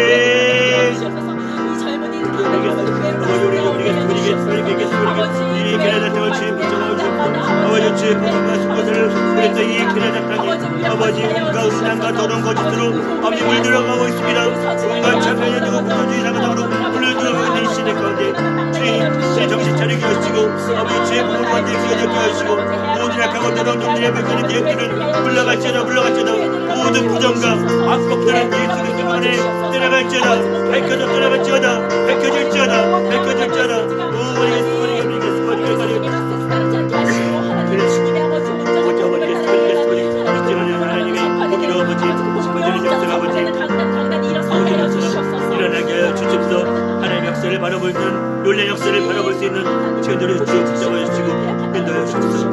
이 캐나다 땅을 주의 붙잡아 주옵소서. 아버지 주의 복음과 수고들을 그래서 이 캐나다 땅에 아버지 온갖 음란과 더러운 거짓으로 아버지 물들어가고 있습니다. 온갖 참여에 두고 국가주의 사과당으로 물들어가고 있는 이 시대 가운데 주의 정신 차리게 하시고 아버지 주의 복음을 완전히 기어잡게 하시고 모든 악하고 더러운 놈들의 불가는 대역들은 물러갈지어다. 모든 부정과 악법들은 예수 그리스도 안에 떠나갈지어다. 밝혀질지어다. 일어나게 하여 주옵소서. 하나님의 역사를 바라볼 수 있는 놀라운 역사를 바라볼 수 있는 제대로 주여 붙잡아 주시고 인도하여 주옵소서.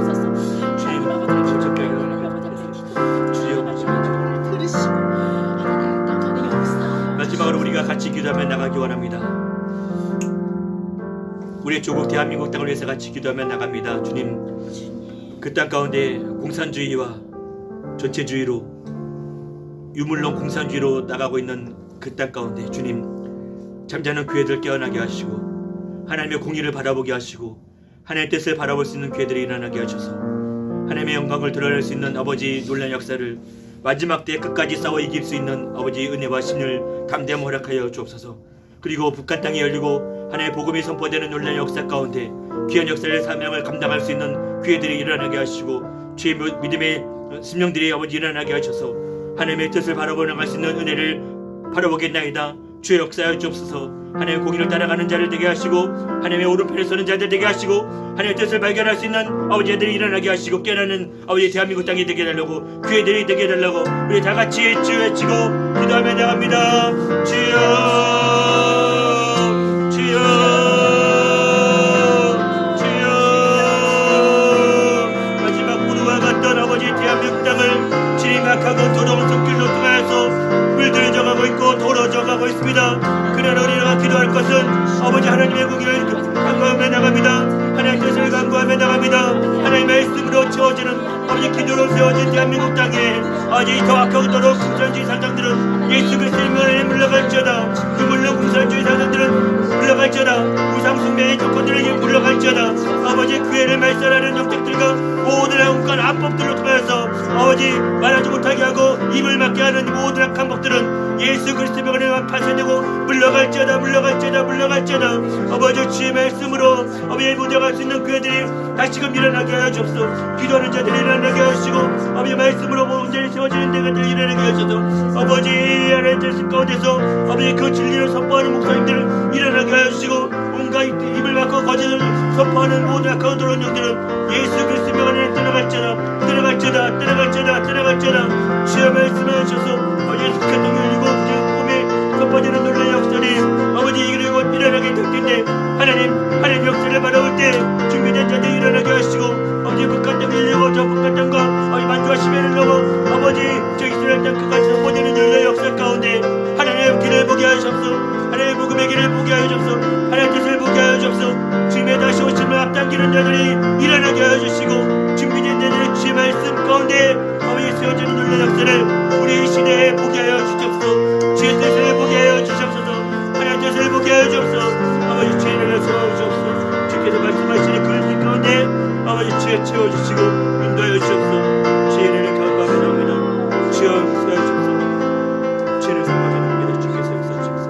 마지막으로 우리가 같이 기도하며 나가기 원합니다. 우리의 조국 대한민국 땅을 위해서 같이 기도하며 나갑니다. 주님, 그 땅 가운데 공산주의와 전체주의로 유물론 공산주의로 나가고 있는 그 땅 가운데 주님, 잠자는 교회들 깨어나게 하시고 하나님의 공의를 바라보게 하시고 하나님의 뜻을 바라볼 수 있는 교회들이 일어나게 하셔서 하나님의 영광을 드러낼 수 있는 아버지 놀라운 역사를 마지막 때에 끝까지 싸워 이길 수 있는 아버지 은혜와 신을 담대함 허락하여 주옵소서. 그리고 북한 땅이 열리고 하나님의 복음이 선포되는 놀라운 역사 가운데 귀한 역사의 사명을 감당할 수 있는 교회들이 일어나게 하시고 주의 믿음의 심령들이 아버지 일어나게 하셔서 하나님의 뜻을 바라보며 나갈 수 있는 은혜를 바라보겠나이다. 주의 역사하여 주옵소서. 하나님의 공의를 따라가는 자를 되게 하시고 하나님의 오른편에 서는 자들 되게 하시고 하나님의 뜻을 발견할 수 있는 아버지들이 일어나게 하시고 깨어나는 아버지 대한민국 땅이 되게 해달라고 교회들이 되게 해달라고 우리 다같이 주 외치고 기도하며 나갑니다. 주여 주여 주여. 마지막 무르와 같던 아버지 대한민국 땅을 진입하고 더러운 손길로 통하여서 물들이 정하고 있고 도로 정하고 있습니다. 그러나 우리가 기도할 것은 아버지 하나님의 공의를 간구하며 나갑니다. 하나님의 뜻을 간구하며 나갑니다. 하나님의 말씀으로 채워지는 아버지 기도로 세워진 대한민국 땅에 아버지 더 악하도록 공산주의 사상들은 예수 그리스도의 명에 물러갈지어다. 그 물론 공산주의 사상들은 물러갈지어다. 우상숭배의 조건들에게 물러갈지어다. 아버지 교회를 말살하는 영적들과 모든 악한 안법들로 통하여서 아버지 말하지 못하게 하고 입을 막게 하는 모든 악한 법들은 예수 그리스도의 명에 파쇄되고 물러갈지어다. 물러갈지어다. 물러갈지어다. 아버지 주의 말씀으로 아버지의 무장할 수 있는 교회들이 다시금 일어나게 하여 주옵소서. 기도하는 자들이 일어나게 하시고 아버지 말씀으로 온전히 세워지는 데가 일어나게 하셔서 아버지 하나님의 뜻 가운데서 아버지 그 진리를 선포하는 목사님들을 일어나게 하시고 온갖 입을 막고 거짓을 선포하는 모든 악한 더러운 영들은 예수 그리스도의 명 안에 떠나갈지어다. 떠나갈지어다. 떠나갈지어다. 떠나갈지어다. 주의 말씀해 주셔서 아버지 북한동을 일고 꿈에 선포되는 놀라운 역사들이 아버지 이기고 일어나게 될 텐데 하나님 역사를 바라볼 때 준비된 자들이 일어나게 하시고 아버지 북한 땅을 일고 저 북한 땅과 아버지 만주와 시베를 넘어 아버지 저 이스라엘 땅 끝까지 선포되는 놀라운 역사 가운데 하나님의 길을 보게 하셔서 하나님의 복음의 길을 보게 하여 주옵소서. 하나님의 뜻을 보게 하여 주옵소서. 주님의 다시 오심을 앞당기는 자들이 일어나게 하여 주시고 준비된 자들의 주의 말씀 가운데 아버지 세워지는 놀라운 역사를 우리 시대에 보게 하여 주옵소서. 주의 뜻을 보게 하여 주옵소서. 하나님의 뜻을 보게 하여 주옵소서. 아버지 주의 은혜를 세워주옵소서. 주께서 말씀하시는 그 가운데 아버지 주의 채워주시고 인도하여 주옵소서. 주의 은혜를 간구하며 나옵니다. 주여 세워주옵소서. 주의 은혜를 간구하며 나옵니다. 주께서 역사하옵소서.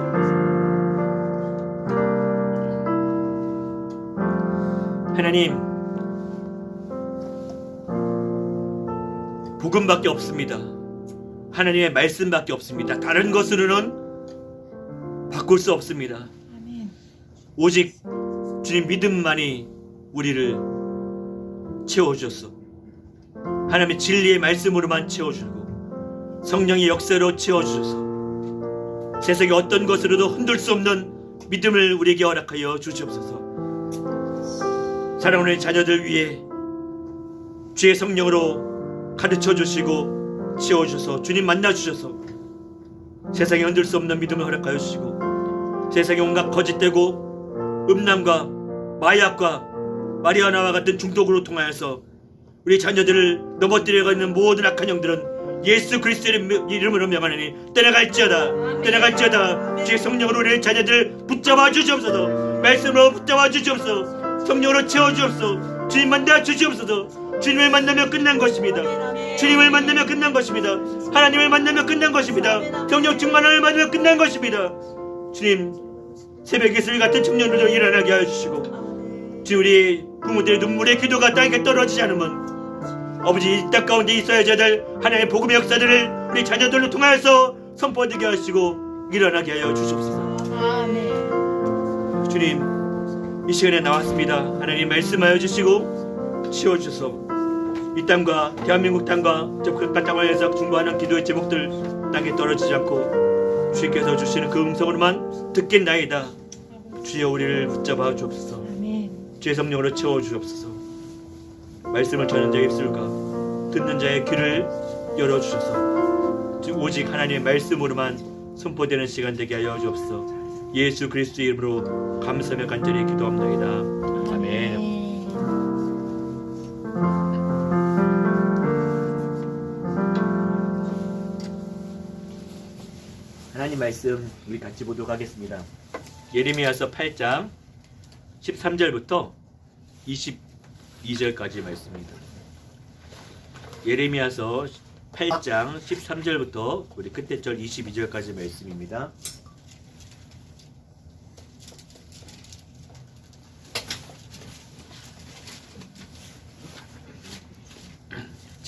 하나님 복음밖에 없습니다. 하나님의 말씀밖에 없습니다. 다른 것으로는 바꿀 수 없습니다. 오직 주님 믿음만이 우리를 채워주셨어. 하나님의 진리의 말씀으로만 채워주고 성령의 역사로 채워주셔서 세상의 어떤 것으로도 흔들 수 없는 믿음을 우리에게 허락하여 주시옵소서. 사랑하는 자녀들 위해 주의 성령으로 가르쳐 주시고 채워주셔서 주님 만나 주셔서 세상에 흔들 수 없는 믿음을 허락하여 주시고 세상의 온갖 거짓되고 음란과 마약과 마리아나와 같은 중독으로 통하여서 우리 자녀들을 넘어뜨려가 있는 모든 악한 영들은 예수 그리스도의 이름으로 명하노니 떠나갈지어다. 떠나갈지어다. 주의 성령으로 우리 자녀들 붙잡아 주시옵소서. 말씀으로 붙잡아 주시옵소서. 성령으로 채워주옵소서. 주님 만나 주시옵소서. 주님을 만나면 끝난 것입니다. 주님을 만나면 끝난 것입니다. 하나님을 만나면 끝난 것입니다. 성령 충만함을 받으면 끝난 것입니다. 주님 새벽의 술 같은 청년들도 일어나게 하여 주시고 주님 우리 부모들의 눈물의 기도가 땅에 떨어지지 않으면 아버지 이 땅 가운데 있어야 될 하나님의 복음의 역사들을 우리 자녀들로 통하여서 선포되게 하시고 일어나게 하여 주시옵소서. 주님 이 시간에 나왔습니다. 하나님 말씀하여 주시고 채워주셔서 이 땅과 대한민국 땅과 저 극한 땅을 위해서 중보하는 기도의 제목들 땅에 떨어지지 않고 주께서 주시는 그 음성으로만 듣겠나이다. 주여 우리를 붙잡아 주옵소서. 주의 성령으로 채워주옵소서. 말씀을 전하는 자의 입술과 듣는 자의 귀를 열어주셔서 오직 하나님의 말씀으로만 선포되는 시간 되게 하여 주옵소서. 예수 그리스도의 이름으로 감사하며 간절히 기도합니다. 아멘. 하나님 말씀 우리 같이 보도록 하겠습니다. 예레미야서 8장 13절부터 22절까지 말씀입니다. 예레미야서 8장 13절부터 우리 끝에 절 22절까지 말씀입니다.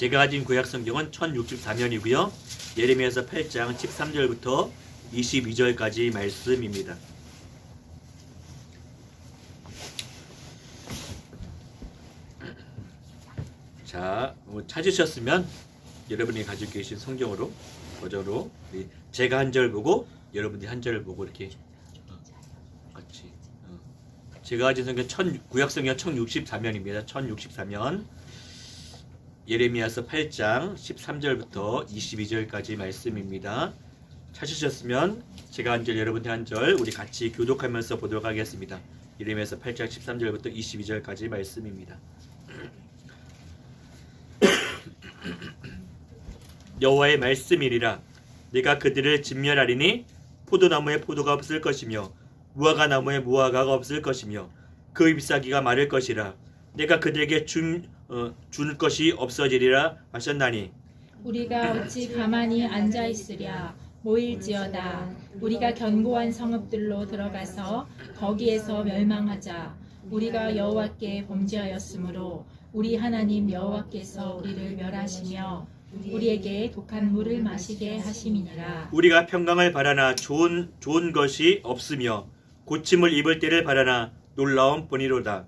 제가 가진 구약 성경은 1064면이고요. 예레미야서 8장 13절부터 22절까지 말씀입니다. 자, 찾으셨으면 여러분이 가지고 계신 성경으로 버전으로 제가 한 절 보고 여러분들이 한 절을 보고 이렇게 같이 제가 가진 성경 구약 성경 1064면입니다. 1064면 예레미야서 8장 13절부터 22절까지 말씀입니다. 찾으셨으면 제가 한 절 여러분들 한 절 우리 같이 교독하면서 보도록 하겠습니다. 예레미야서 8장 13절부터 22절까지 말씀입니다. 여호와의 말씀이리라. 내가 그들을 진멸하리니 포도나무에 포도가 없을 것이며 무화과 나무에 무화과가 없을 것이며 그 잎사귀가 마를 것이라. 내가 그들에게 줄 것이 없어지리라 하셨나니 우리가 어찌 가만히 앉아 있으랴. 모일지어다. 우리가 견고한 성읍들로 들어가서 거기에서 멸망하자. 우리가 여호와께 범죄하였으므로 우리 하나님 여호와께서 우리를 멸하시며 우리에게 독한 물을 마시게 하심이니라. 우리가 평강을 바라나 좋은 것이 없으며 고침을 입을 때를 바라나 놀라운 뿐이로다.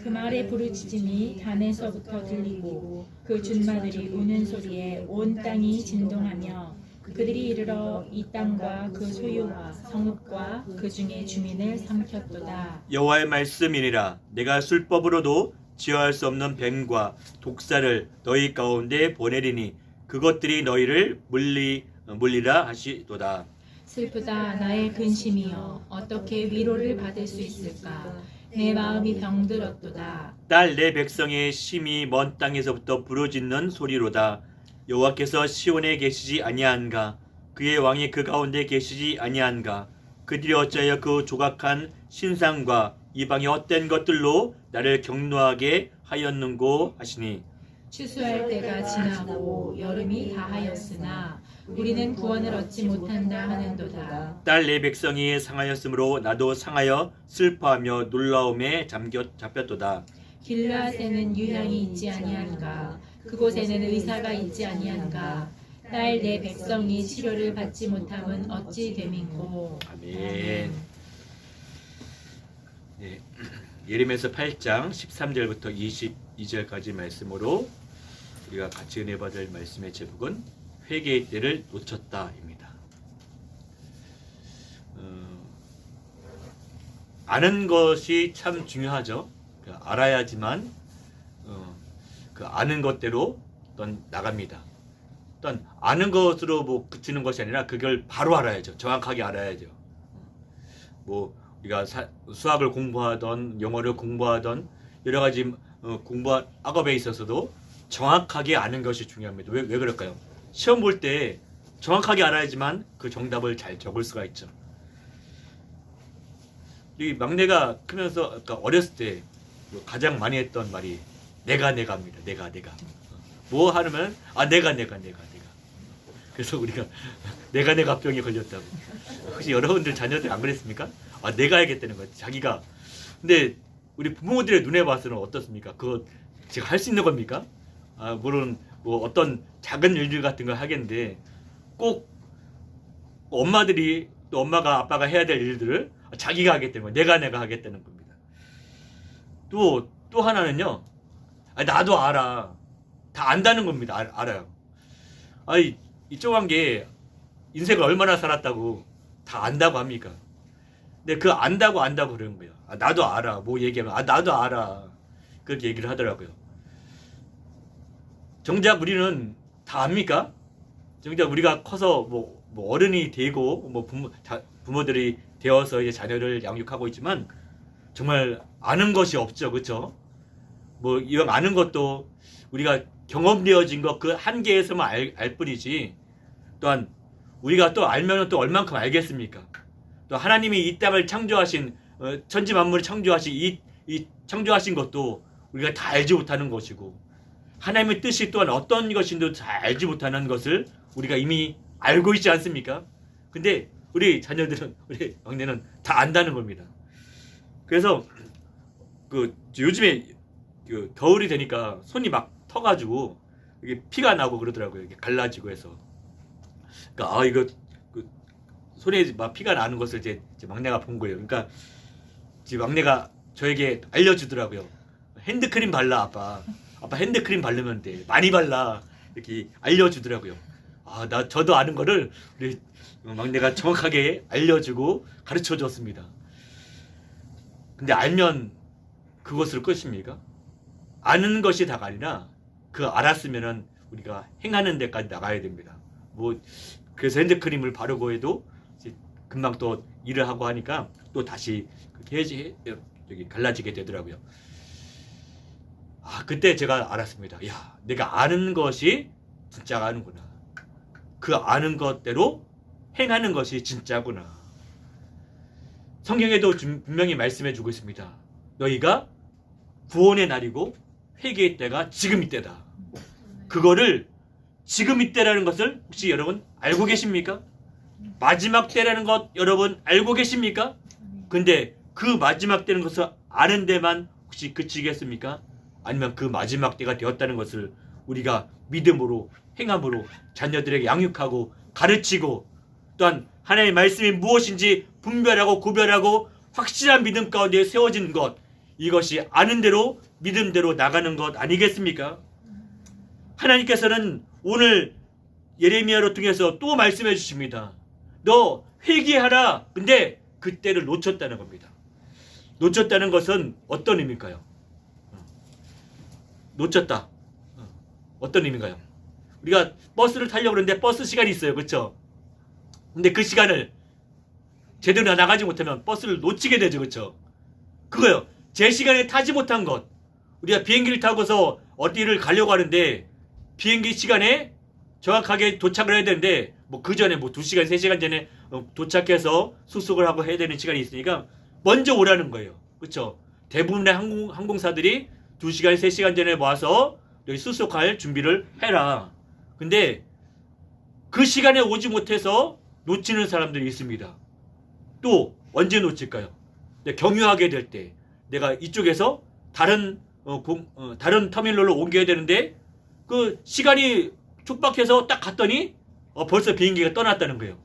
그 말의 부르짖음이 단에서부터 들리고 그 준마들이 우는 소리에 온 땅이 진동하며 그들이 이르러 이 땅과 그 소유와 성읍과 그 중에 주민을 삼켰도다. 여호와의 말씀이니라. 내가 술법으로도 지어할 수 없는 뱀과 독사를 너희 가운데 보내리니 그것들이 너희를 물리라 하시도다. 슬프다 나의 근심이여 어떻게 위로를 받을 수 있을까. 내 마음이 병들었도다. 딸 내 백성의 심히 먼 땅에서부터 부르짖는 소리로다. 여호와께서 시온에 계시지 아니한가. 그의 왕이 그 가운데 계시지 아니한가. 그들이 어찌하여 그 조각한 신상과 이방의 헛된 것들로 나를 경노하게 하였는고 하시니 추수할 때가 지나고 여름이 다하였으나 우리는 구원을 얻지 못한다 하는도다. 딸 내 백성이 상하였으므로 나도 상하여 슬퍼하며 놀라움에 잡혔도다. 길르앗에는 유향이 있지 아니한가. 그곳에는 의사가 있지 아니한가. 딸 내 백성이 치료를 받지 못함은 어찌 됨인고. 아멘. 네. 예레미야서 8장 13절부터 22절까지 말씀으로 우리가 같이 은혜 받을 말씀의 제목은 회개의 때를 놓쳤다입니다. 아는 것이 참 중요하죠. 알아야지만 그 아는 것대로 어떤 나갑니다. 어떤 아는 것으로 뭐 그치는 것이 아니라 그걸 바로 알아야죠. 정확하게 알아야죠. 뭐 우리가 수학을 공부하던 영어를 공부하던 여러 가지 학업에 있어서도 정확하게 아는 것이 중요합니다. 왜 그럴까요? 시험 볼 때 정확하게 알아야지만 그 정답을 잘 적을 수가 있죠. 이 막내가 크면서 그러니까 어렸을 때 가장 많이 했던 말이 내가입니다. 내가. 뭐 하면 내가. 그래서 우리가 내가 병에 걸렸다고. 혹시 여러분들 자녀들 안 그랬습니까? 내가 해야겠다는 거지. 자기가. 근데 우리 부모들의 눈에 봐서는 어떻습니까? 그거 제가 할 수 있는 겁니까? 물론 뭐 어떤 작은 일들 같은 걸 하겠는데 꼭 엄마들이 또 엄마가 아빠가 해야 될 일들을 자기가 하겠다는 거예요. 내가 하겠다는 겁니다. 또 하나는요. 나도 알아. 다 안다는 겁니다. 알아요. 이 조그만 게 인생을 얼마나 살았다고 다 안다고 합니까? 근데 그 안다고 그러는 거예요. 나도 알아. 뭐 얘기하면 나도 알아. 그렇게 얘기를 하더라고요. 정작 우리는 다 압니까? 정작 우리가 커서 뭐 어른이 되고 뭐 부모들이 되어서 이제 자녀를 양육하고 있지만 정말 아는 것이 없죠, 그렇죠? 뭐 이런 아는 것도 우리가 경험되어진 것 그 한계에서만 알 뿐이지. 또한 우리가 또 알면 또 얼만큼 알겠습니까? 또 하나님이 이 땅을 창조하신 천지 만물을 창조하신 이 창조하신 것도 우리가 다 알지 못하는 것이고 하나님의 뜻이 또한 어떤 것인지도 잘 알지 못하는 것을 우리가 이미 알고 있지 않습니까? 근데 우리 자녀들은 우리 막내는 다 안다는 겁니다. 그래서 그 요즘에 그 겨울이 되니까 손이 막 터가지고 이게 피가 나고 그러더라고요. 이게 갈라지고 해서. 그러니까 이거 그 손에 막 피가 나는 것을 이제 막내가 본 거예요. 그러니까 지금 막내가 저에게 알려주더라고요. 핸드크림 발라 아빠. 아빠 핸드크림 바르면 돼. 많이 발라. 이렇게 알려주더라고요. 저도 아는 거를 우리 막내가 정확하게 알려주고 가르쳐 줬습니다. 근데 알면 그것으로 끝입니까? 아는 것이 다가 아니라 그 알았으면은 우리가 행하는 데까지 나가야 됩니다. 그래서 핸드크림을 바르고 해도 이제 금방 또 일을 하고 하니까 또 다시 그렇게 여기 갈라지게 되더라고요. 그때 제가 알았습니다. 내가 아는 것이 진짜가 아는구나. 그 아는 것대로 행하는 것이 진짜구나. 성경에도 분명히 말씀해 주고 있습니다. 너희가 구원의 날이고 회개의 때가 지금 이때다. 그거를 지금 이때라는 것을 혹시 여러분 알고 계십니까? 마지막 때라는 것 여러분 알고 계십니까? 근데 그 마지막 때는 것을 아는 데만 혹시 그치겠습니까? 아니면 그 마지막 때가 되었다는 것을 우리가 믿음으로 행함으로 자녀들에게 양육하고 가르치고 또한 하나님의 말씀이 무엇인지 분별하고 구별하고 확실한 믿음 가운데 세워지는 것, 이것이 아는 대로 믿음대로 나가는 것 아니겠습니까? 하나님께서는 오늘 예레미야로 통해서 또 말씀해 주십니다. 너 회개하라. 근데 그때를 놓쳤다는 겁니다. 놓쳤다는 것은 어떤 의미일까요? 놓쳤다. 어떤 의미인가요? 우리가 버스를 타려고 그러는데 버스 시간이 있어요. 그렇죠? 근데 그 시간을 제대로 나가지 못하면 버스를 놓치게 되죠. 그렇죠? 그거요. 제 시간에 타지 못한 것. 우리가 비행기를 타고서 어디를 가려고 하는데 비행기 시간에 정확하게 도착을 해야 되는데 그 전에 2시간, 3시간 전에 도착해서 수속을 하고 해야 되는 시간이 있으니까 먼저 오라는 거예요. 그렇죠? 대부분의 항공사들이 2시간, 3시간 전에 와서 여기 수속할 준비를 해라. 근데 그 시간에 오지 못해서 놓치는 사람들이 있습니다. 또 언제 놓칠까요? 경유하게 될 때 내가 이쪽에서 다른 터미널로 옮겨야 되는데 그 시간이 촉박해서 딱 갔더니 벌써 비행기가 떠났다는 거예요.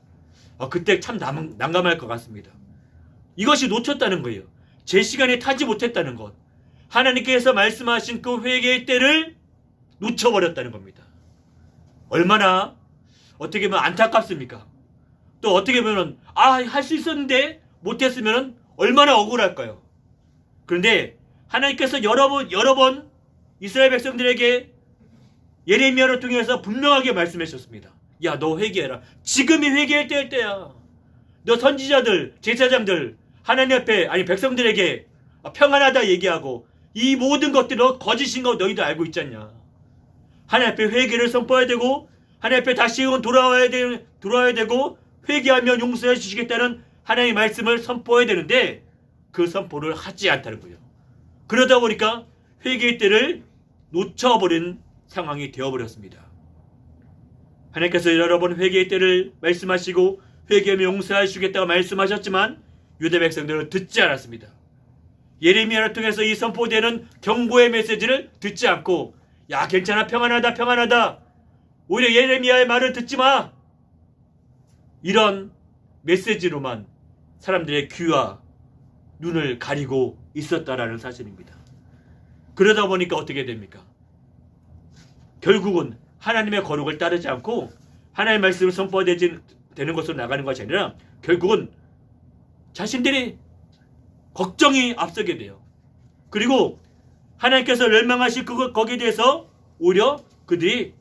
그때 참 난감할 것 같습니다. 이것이 놓쳤다는 거예요. 제 시간에 타지 못했다는 것. 하나님께서 말씀하신 그 회개의 때를 놓쳐버렸다는 겁니다. 얼마나 어떻게 보면 안타깝습니까? 또 어떻게 보면 할 수 있었는데 못했으면 얼마나 억울할까요? 그런데 하나님께서 여러 번 이스라엘 백성들에게 예레미야를 통해서 분명하게 말씀하셨습니다. 너 회개해라. 지금이 회개할 때야. 너 선지자들, 제사장들, 하나님 앞에 백성들에게 평안하다 얘기하고 이 모든 것들은 거짓인 거 너희도 알고 있지 않냐. 하나님 앞에 회개를 선포해야 되고 하나님 앞에 다시 돌아와야 되고 회개하면 용서해 주시겠다는 하나님의 말씀을 선포해야 되는데 그 선포를 하지 않다는 거예요. 그러다 보니까 회개의 때를 놓쳐버린 상황이 되어버렸습니다. 하나님께서 여러 번 회개의 때를 말씀하시고 회개하면 용서해 주시겠다고 말씀하셨지만 유대 백성들은 듣지 않았습니다. 예레미야를 통해서 이 선포되는 경고의 메시지를 듣지 않고 괜찮아, 평안하다. 오히려 예레미야의 말을 듣지 마. 이런 메시지로만 사람들의 귀와 눈을 가리고 있었다라는 사실입니다. 그러다 보니까 어떻게 됩니까? 결국은 하나님의 거룩을 따르지 않고 하나님의 말씀을 선포되는 것으로 나가는 것이 아니라 결국은 자신들이 걱정이 앞서게 돼요. 그리고 하나님께서 멸망하실 거기에 대해서 오히려 그들이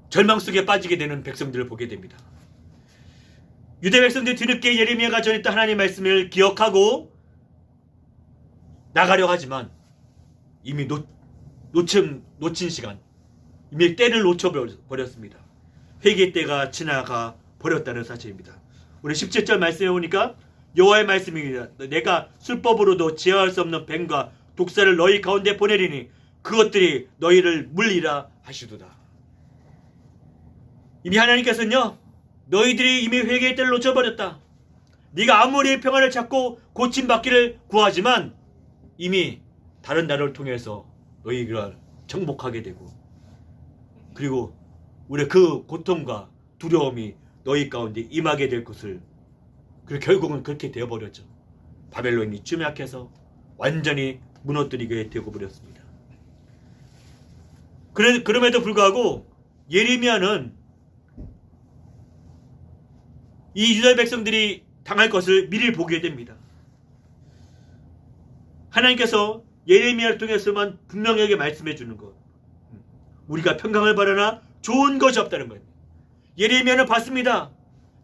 절망 속에 빠지게 되는 백성들을 보게 됩니다. 유대 백성들이 뒤늦게 예레미야가 전했던 하나님의 말씀을 기억하고 나가려 하지만 이미 놓친 시간, 이미 때를 놓쳐버렸습니다. 회개의 때가 지나가 버렸다는 사실입니다. 우리 17절 말씀해 보니까 여호와의 말씀입니다. 내가 술법으로도 제어할 수 없는 뱀과 독사를 너희 가운데 보내리니 그것들이 너희를 물리라 하시도다. 이미 하나님께서는요, 너희들이 이미 회개의 때를 놓쳐버렸다. 네가 아무리 평안을 찾고 고침받기를 구하지만 이미 다른 나라를 통해서 너희가 정복하게 되고, 그리고 우리 그 고통과 두려움이 너희 가운데 임하게 될 것을, 그리고 결국은 그렇게 되어버렸죠. 바벨론이 쯤약해서 완전히 무너뜨리게 되어버렸습니다. 그럼에도 불구하고 예레미야는 이 유다 백성들이 당할 것을 미리 보게 됩니다. 하나님께서 예레미야를 통해서만 분명하게 말씀해 주는 것, 우리가 평강을 바라나 좋은 것이 없다는 거예요. 예레미야는 봤습니다.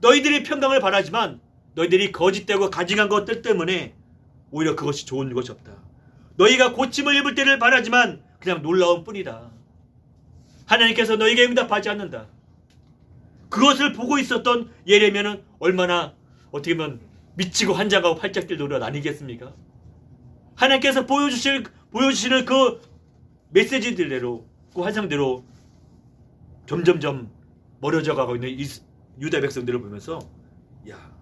너희들이 평강을 바라지만 너희들이 거짓되고 가증한 것들 때문에 오히려 그것이 좋은 것이 없다. 너희가 고침을 입을 때를 바라지만 그냥 놀라운 뿐이다. 하나님께서 너희에게 응답하지 않는다. 그것을 보고 있었던 예레미야는 얼마나 어떻게 보면 미치고 환장하고 팔짝 뛸 노릇 아니겠습니까? 하나님께서 보여주시는 그 메시지들대로, 그 환상대로 점점점 멀어져 가고 있는 이 유다 백성들을 보면서, 야,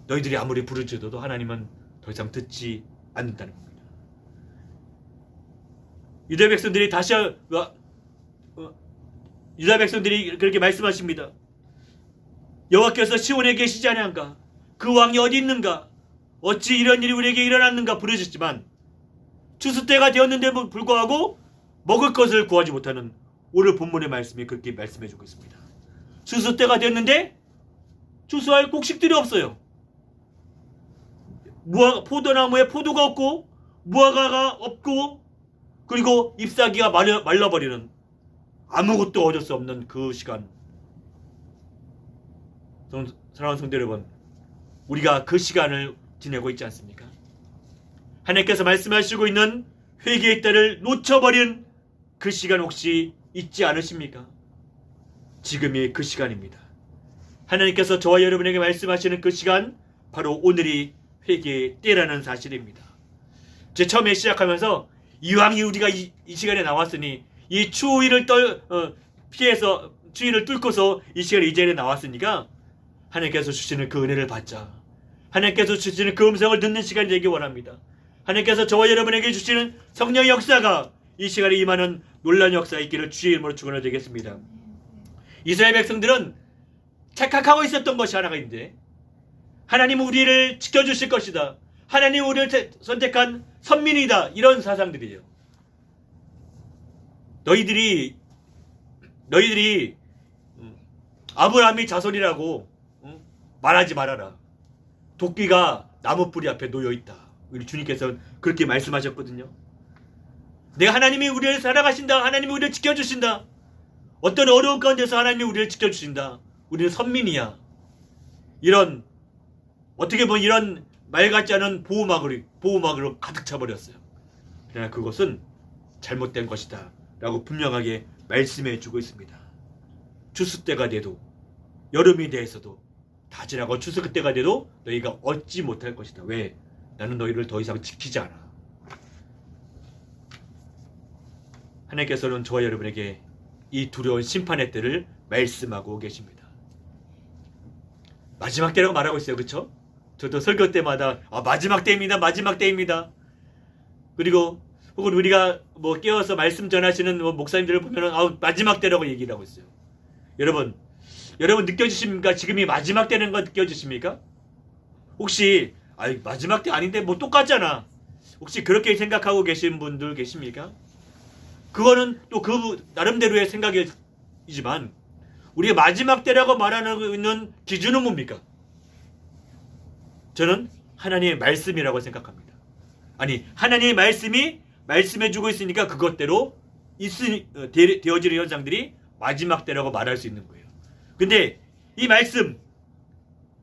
너희들이 아무리 부르짖어도 하나님은 더 이상 듣지 않는다는 겁니다. 유다 백성들이 유다 백성들이 그렇게 말씀하십니다. 여호와께서 시온에 계시지 아니한가? 그 왕이 어디 있는가? 어찌 이런 일이 우리에게 일어났는가 부르짖지만 추수 때가 되었는데 불구하고 먹을 것을 구하지 못하는, 오늘 본문의 말씀이 그렇게 말씀해주고 있습니다. 추수 때가 되었는데 추수할 곡식들이 없어요. 포도나무에 포도가 없고 무화과가 없고, 그리고 잎사귀가 말라버리는, 아무것도 얻을 수 없는 그 시간. 사랑하는 성도 여러분, 우리가 그 시간을 지내고 있지 않습니까? 하나님께서 말씀하시고 있는 회개의 때를 놓쳐버린 그 시간 혹시 있지 않으십니까? 지금이 그 시간입니다. 하나님께서 저와 여러분에게 말씀하시는 그 시간, 바로 오늘이 회개의 때라는 사실입니다. 제 처음에 시작하면서 이왕이 우리가 이 시간에 나왔으니, 이 추위를 피해서, 추위를 뚫고서 이 시간에 이 자리에 나왔으니까 하나님께서 주시는 그 은혜를 받자, 하나님께서 주시는 그 음성을 듣는 시간이 되기 원합니다. 하나님께서 저와 여러분에게 주시는 성령의 역사가 이 시간에 임하는 놀라운 역사 있기를 주의 이름으로 축원드리겠습니다. 이스라엘 백성들은 착각하고 있었던 것이 하나가 있는데, 하나님은 우리를 지켜주실 것이다, 하나님은 우리를 선택한 선민이다, 이런 사상들이에요. 너희들이 아브라함이 자손이라고 말하지 말아라. 도끼가 나무 뿌리 앞에 놓여있다. 우리 주님께서 그렇게 말씀하셨거든요. 내가 하나님이 우리를 사랑하신다, 하나님이 우리를 지켜주신다, 어떤 어려운 가운데서 하나님이 우리를 지켜주신다, 우리는 선민이야, 이런, 어떻게 보면 이런 말 같지 않은 보호막으로 가득 차버렸어요. 그러나 그것은 잘못된 것이다 라고 분명하게 말씀해 주고 있습니다. 추수 때가 돼도, 여름이 돼서도 다 지나고 추수 때가 돼도 너희가 얻지 못할 것이다. 왜? 나는 너희를 더 이상 지키지 않아. 하나님께서는 저와 여러분에게 이 두려운 심판의 때를 말씀하고 계십니다. 마지막 때라고 말하고 있어요. 그렇죠? 저도 설교 때마다 마지막 때입니다, 마지막 때입니다. 그리고 혹은 우리가 깨어서 말씀 전하시는 목사님들을 보면 마지막 때라고 얘기를 하고 있어요. 여러분 느껴지십니까? 지금이 마지막 때는 거 느껴지십니까? 혹시 마지막 때 아닌데 똑같잖아, 혹시 그렇게 생각하고 계신 분들 계십니까? 그거는 또 그 나름대로의 생각이지만, 우리가 마지막 때라고 말하는 기준은 뭡니까? 저는 하나님의 말씀이라고 생각합니다. 아니, 하나님의 말씀이 말씀해주고 있으니까 그것대로 되어지는 현상들이 마지막 때라고 말할 수 있는 거예요. 근데 이 말씀은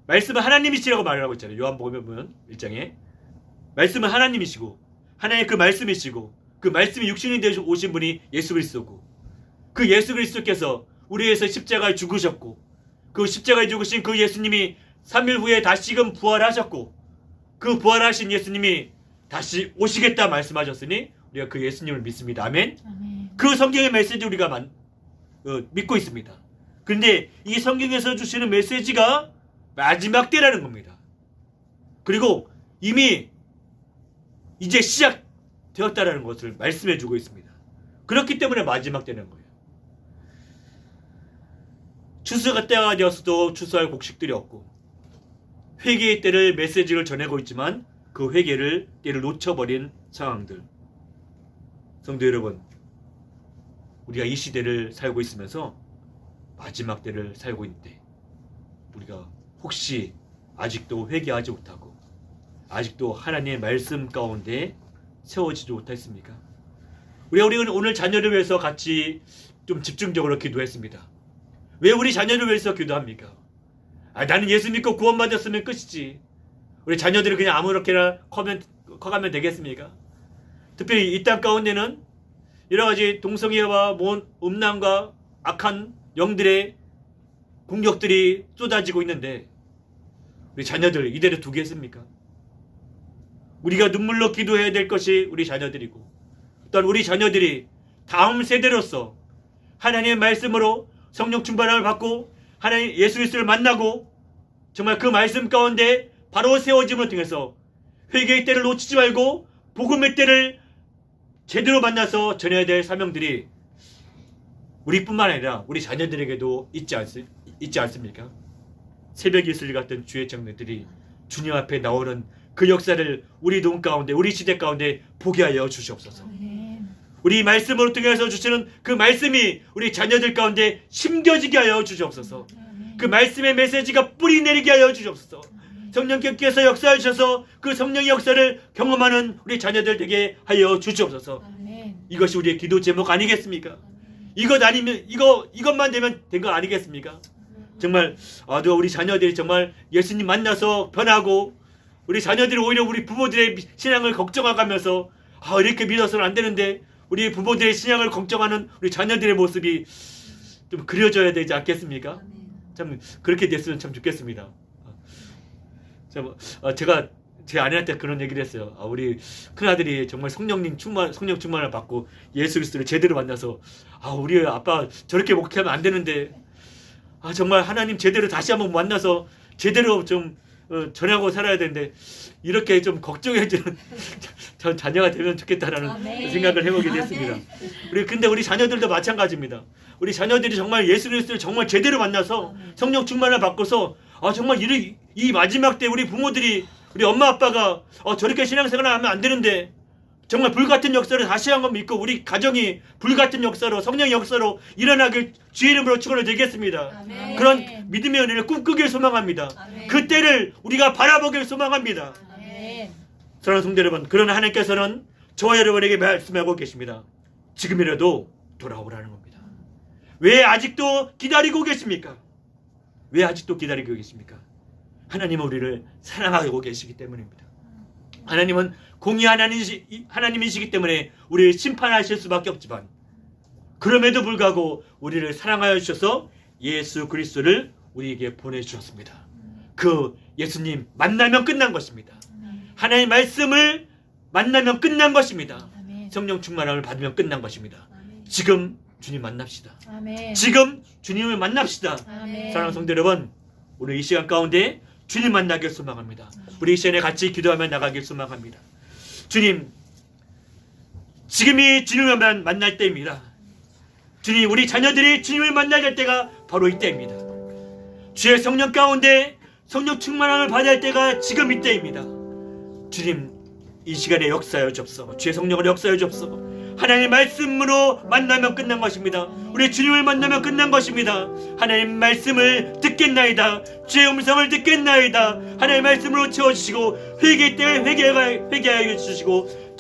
하나님이시라고 말을 하고 있잖아요. 요한복음에 보면 1장에 말씀은 하나님이시고, 하나님의 그 말씀이시고, 그 말씀이 육신이 되어 오신 분이 예수 그리스도고, 그 예수 그리스도께서 우리 위해서 십자가에 죽으셨고, 그 십자가에 죽으신 그 예수님이 3일 후에 다시금 부활하셨고, 그 부활하신 예수님이 다시 오시겠다 말씀하셨으니 우리가 그 예수님을 믿습니다. 아멘. 그 성경의 메시지 우리가 믿고 있습니다. 그런데 이 성경에서 주시는 메시지가 마지막 때라는 겁니다. 그리고 이미 이제 되었다라는 것을 말씀해 주고 있습니다. 그렇기 때문에 마지막 되는 거예요. 추수가 때가 되었어도 추수할 곡식들이 없고 회개의 때를 메시지를 전하고 있지만 그 회개를 때를 놓쳐버린 상황들. 성도 여러분, 우리가 이 시대를 살고 있으면서 마지막 때를 살고 있는데 우리가 혹시 아직도 회개하지 못하고 아직도 하나님의 말씀 가운데 세워지지 못했습니까? 우리는 오늘 자녀를 위해서 같이 좀 집중적으로 기도했습니다. 왜 우리 자녀를 위해서 기도합니까? 나는 예수 믿고 구원받았으면 끝이지. 우리 자녀들이 그냥 아무렇게나 커가면 되겠습니까? 특별히 이 땅 가운데는 여러 가지 동성애와 음란과 악한 영들의 공격들이 쏟아지고 있는데 우리 자녀들 이대로 두겠습니까? 우리가 눈물로 기도해야 될 것이 우리 자녀들이고 또한 우리 자녀들이 다음 세대로서 하나님의 말씀으로 성령 충만함을 받고 하나님 예수 그리스도를 만나고 정말 그 말씀 가운데 바로 세워짐을 통해서 회개의 때를 놓치지 말고 복음의 때를 제대로 만나서 전해야 될 사명들이 우리뿐만 아니라 우리 자녀들에게도 있지 않습니까? 새벽 이슬 같은 주의 청년들이 주님 앞에 나오는 그 역사를 우리 눈 가운데 우리 시대 가운데 보게 하여 주시옵소서. 우리 말씀으로 통해서 주시는 그 말씀이 우리 자녀들 가운데 심겨지게 하여 주시옵소서. 그 말씀의 메시지가 뿌리 내리게 하여 주시옵소서. 성령께서 역사해 주셔서 그 성령의 역사를 경험하는 우리 자녀들 되게 하여 주시옵소서. 이것이 우리의 기도 제목 아니겠습니까? 이것만 되면 된 거 아니겠습니까? 정말 우리 자녀들이 정말 예수님 만나서 변하고 우리 자녀들이 오히려 우리 부모들의 신앙을 걱정하면서 이렇게 믿어서는 안 되는데 우리 부모들의 신앙을 걱정하는 우리 자녀들의 모습이 좀 그려져야 되지 않겠습니까? 참 그렇게 됐으면 참 좋겠습니다. 제가 제 아내한테 그런 얘기를 했어요. 우리 큰아들이 정말 성령 충만을 받고 예수 그리스도를 제대로 만나서 우리 아빠 저렇게 목회하면 안 되는데 정말 하나님 제대로 다시 한번 만나서 제대로 좀 전하고 살아야 되는데 이렇게 좀 걱정해주는 전 자녀가 되면 좋겠다라는 생각을 해보게 됐습니다. 근데 우리 자녀들도 마찬가지입니다. 우리 자녀들이 정말 예수 그리스도를 정말 제대로 만나서 성령 충만을 받고서 정말 이 마지막 때 우리 부모들이 우리 엄마 아빠가 저렇게 신앙생활을 하면 안 되는데 정말 불같은 역사를 다시 한번 믿고 우리 가정이 불같은 역사로 성령의 역사로 일어나길 주의 이름으로 축원을 드리겠습니다. 그런 믿음의 은혜를 꿈꾸길 소망합니다. 그 때를 우리가 바라보길 소망합니다. 사랑하는 성도 여러분, 그러나 하나님께서는 저와 여러분에게 말씀하고 계십니다. 지금이라도 돌아오라는 겁니다. 왜 아직도 기다리고 계십니까? 왜 아직도 기다리고 계십니까? 하나님은 우리를 사랑하고 계시기 때문입니다. 하나님은 공의한 하나님이시기 때문에 우리를 심판하실 수밖에 없지만 그럼에도 불구하고 우리를 사랑하여 주셔서 예수 그리스도를 우리에게 보내주셨습니다. 그 예수님 만나면 끝난 것입니다. 하나님의 말씀을 만나면 끝난 것입니다. 성령 충만함을 받으면 끝난 것입니다. 지금 주님 만납시다. 지금 주님을 만납시다. 사랑하는 성도 여러분, 오늘 이 시간 가운데 주님 만나길 소망합니다. 우리 이 시간에 같이 기도하며 나가길 소망합니다. 주님, 지금이 주님을 만날 때입니다. 주님, 우리 자녀들이 주님을 만나야 될 때가 바로 이때입니다. 주의 성령 가운데 성령 충만함을 받아야 할 때가 지금 이때입니다. 주님, 이 시간에 역사하여 주옵소서. 주의 성령을 역사하여 주옵소서. 하나님의 말씀으로 만나면 끝난 것입니다. 우리 주님을 만나면 끝난 것입니다. 하나님의 말씀을 듣겠나이다. 주의 음성을 듣겠나이다. 하나님의 말씀으로 채워주시고 회개 때 회개하여 주시고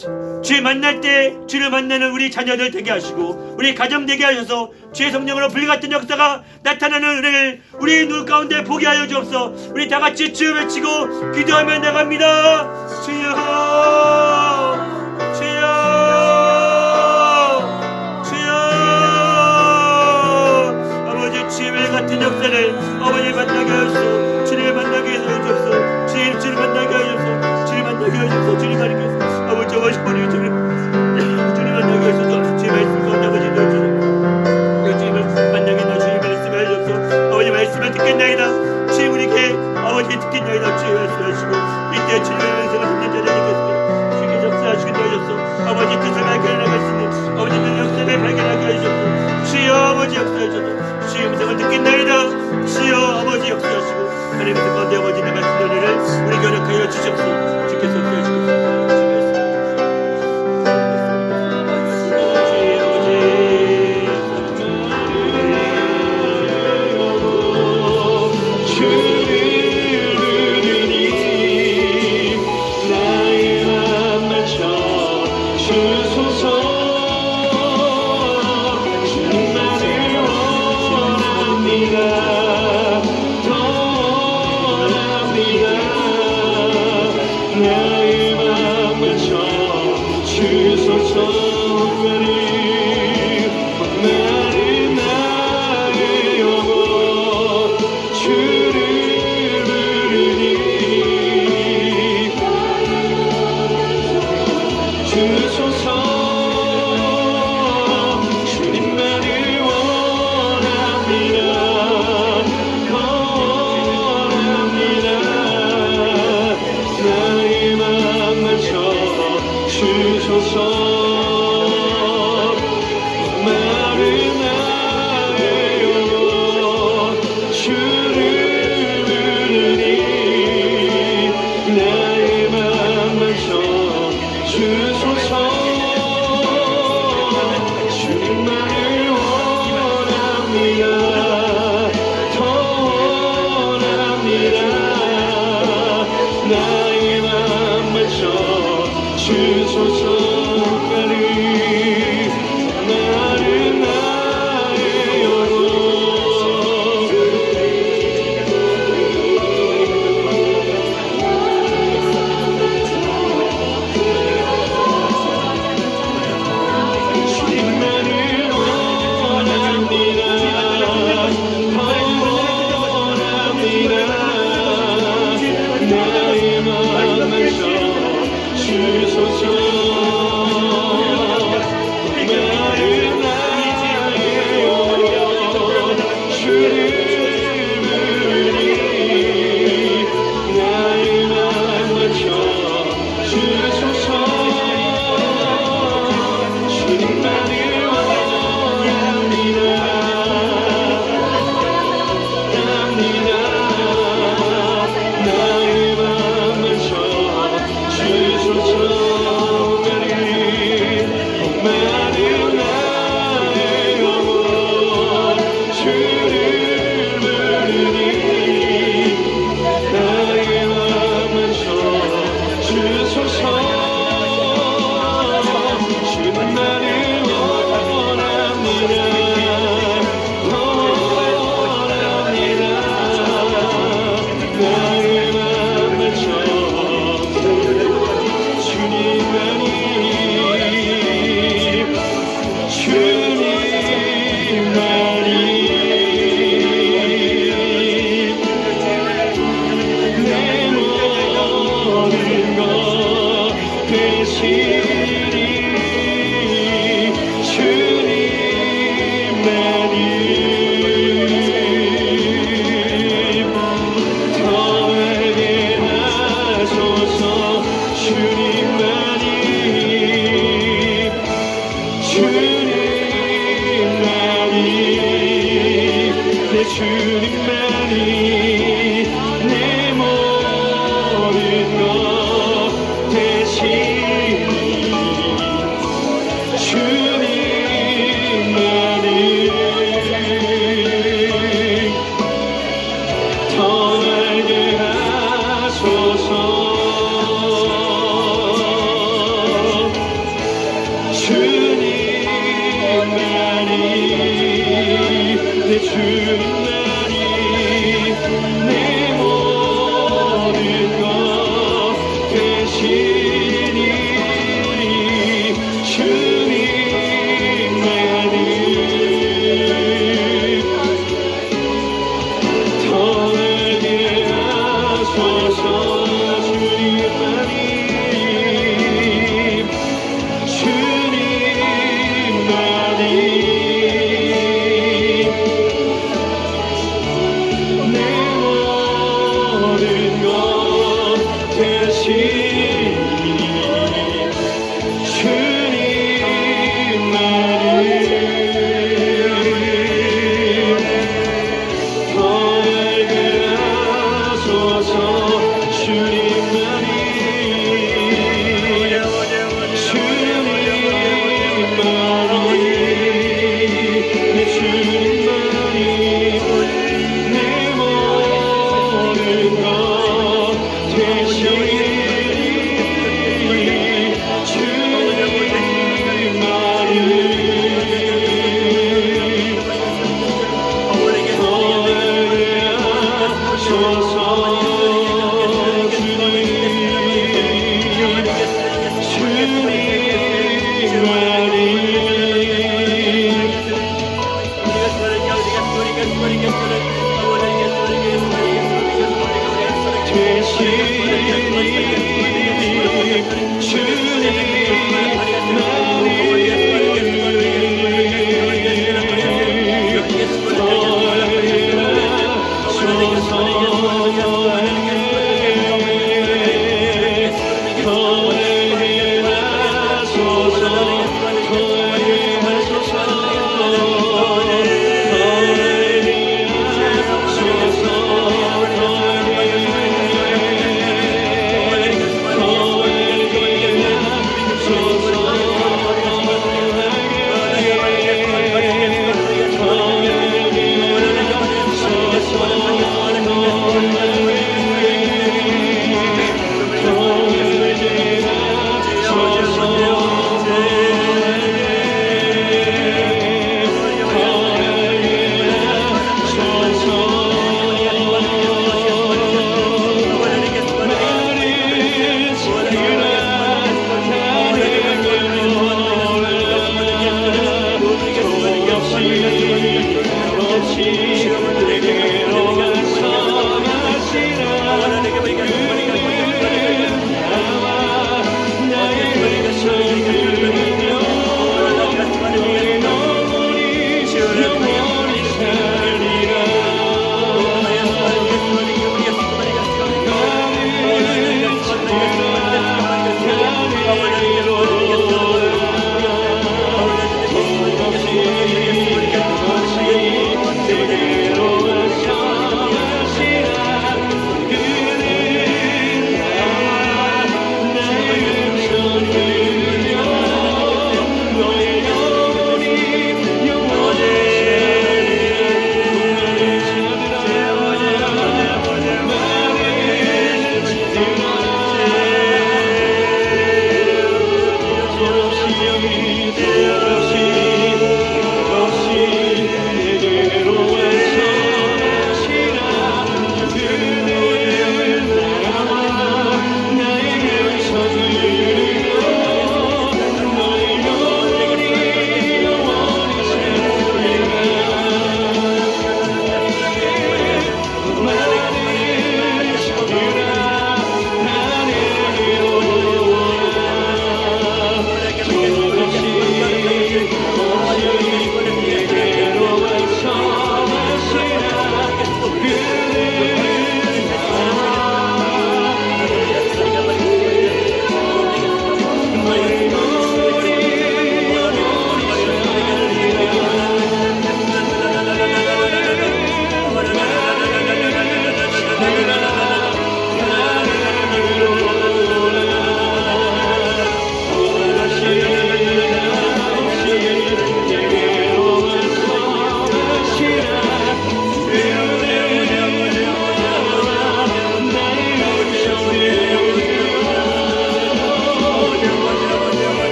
주의 만날 때 주를 만나는 우리 자녀들 되게 하시고 우리 가정 되게 하셔서 주의 성령으로 불같은 역사가 나타나는 은혜를 우리 눈 가운데 보게 하여 주옵소서. 우리 다같이 주여 외치고 기도하며 나갑니다. 주여, 주여, 주님의 같은 역사를 아버지 만나게 하소서. 주님을 만나게 하소서. 주님을 만나게 하소서. 주님 만나게 하소서. 주님 만나게 하소서. 아버지 오시오니 주님 만나게 하소서. 주님 말씀 가운데 아버지 넣어주소서. 주님을 만나게 하소서. 주님 말씀을 하소서. 아버지 말씀을 듣겠나이다. 주님 우리에게 아버지 듣겠나이다. 주님 말씀하시고 이때 주님의 말씀을 듣는 자를 듣겠습니다. 주님 역사하시기 도와주소서. 아버지 주옵소서. 주께서 되어주옵소서.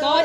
Oh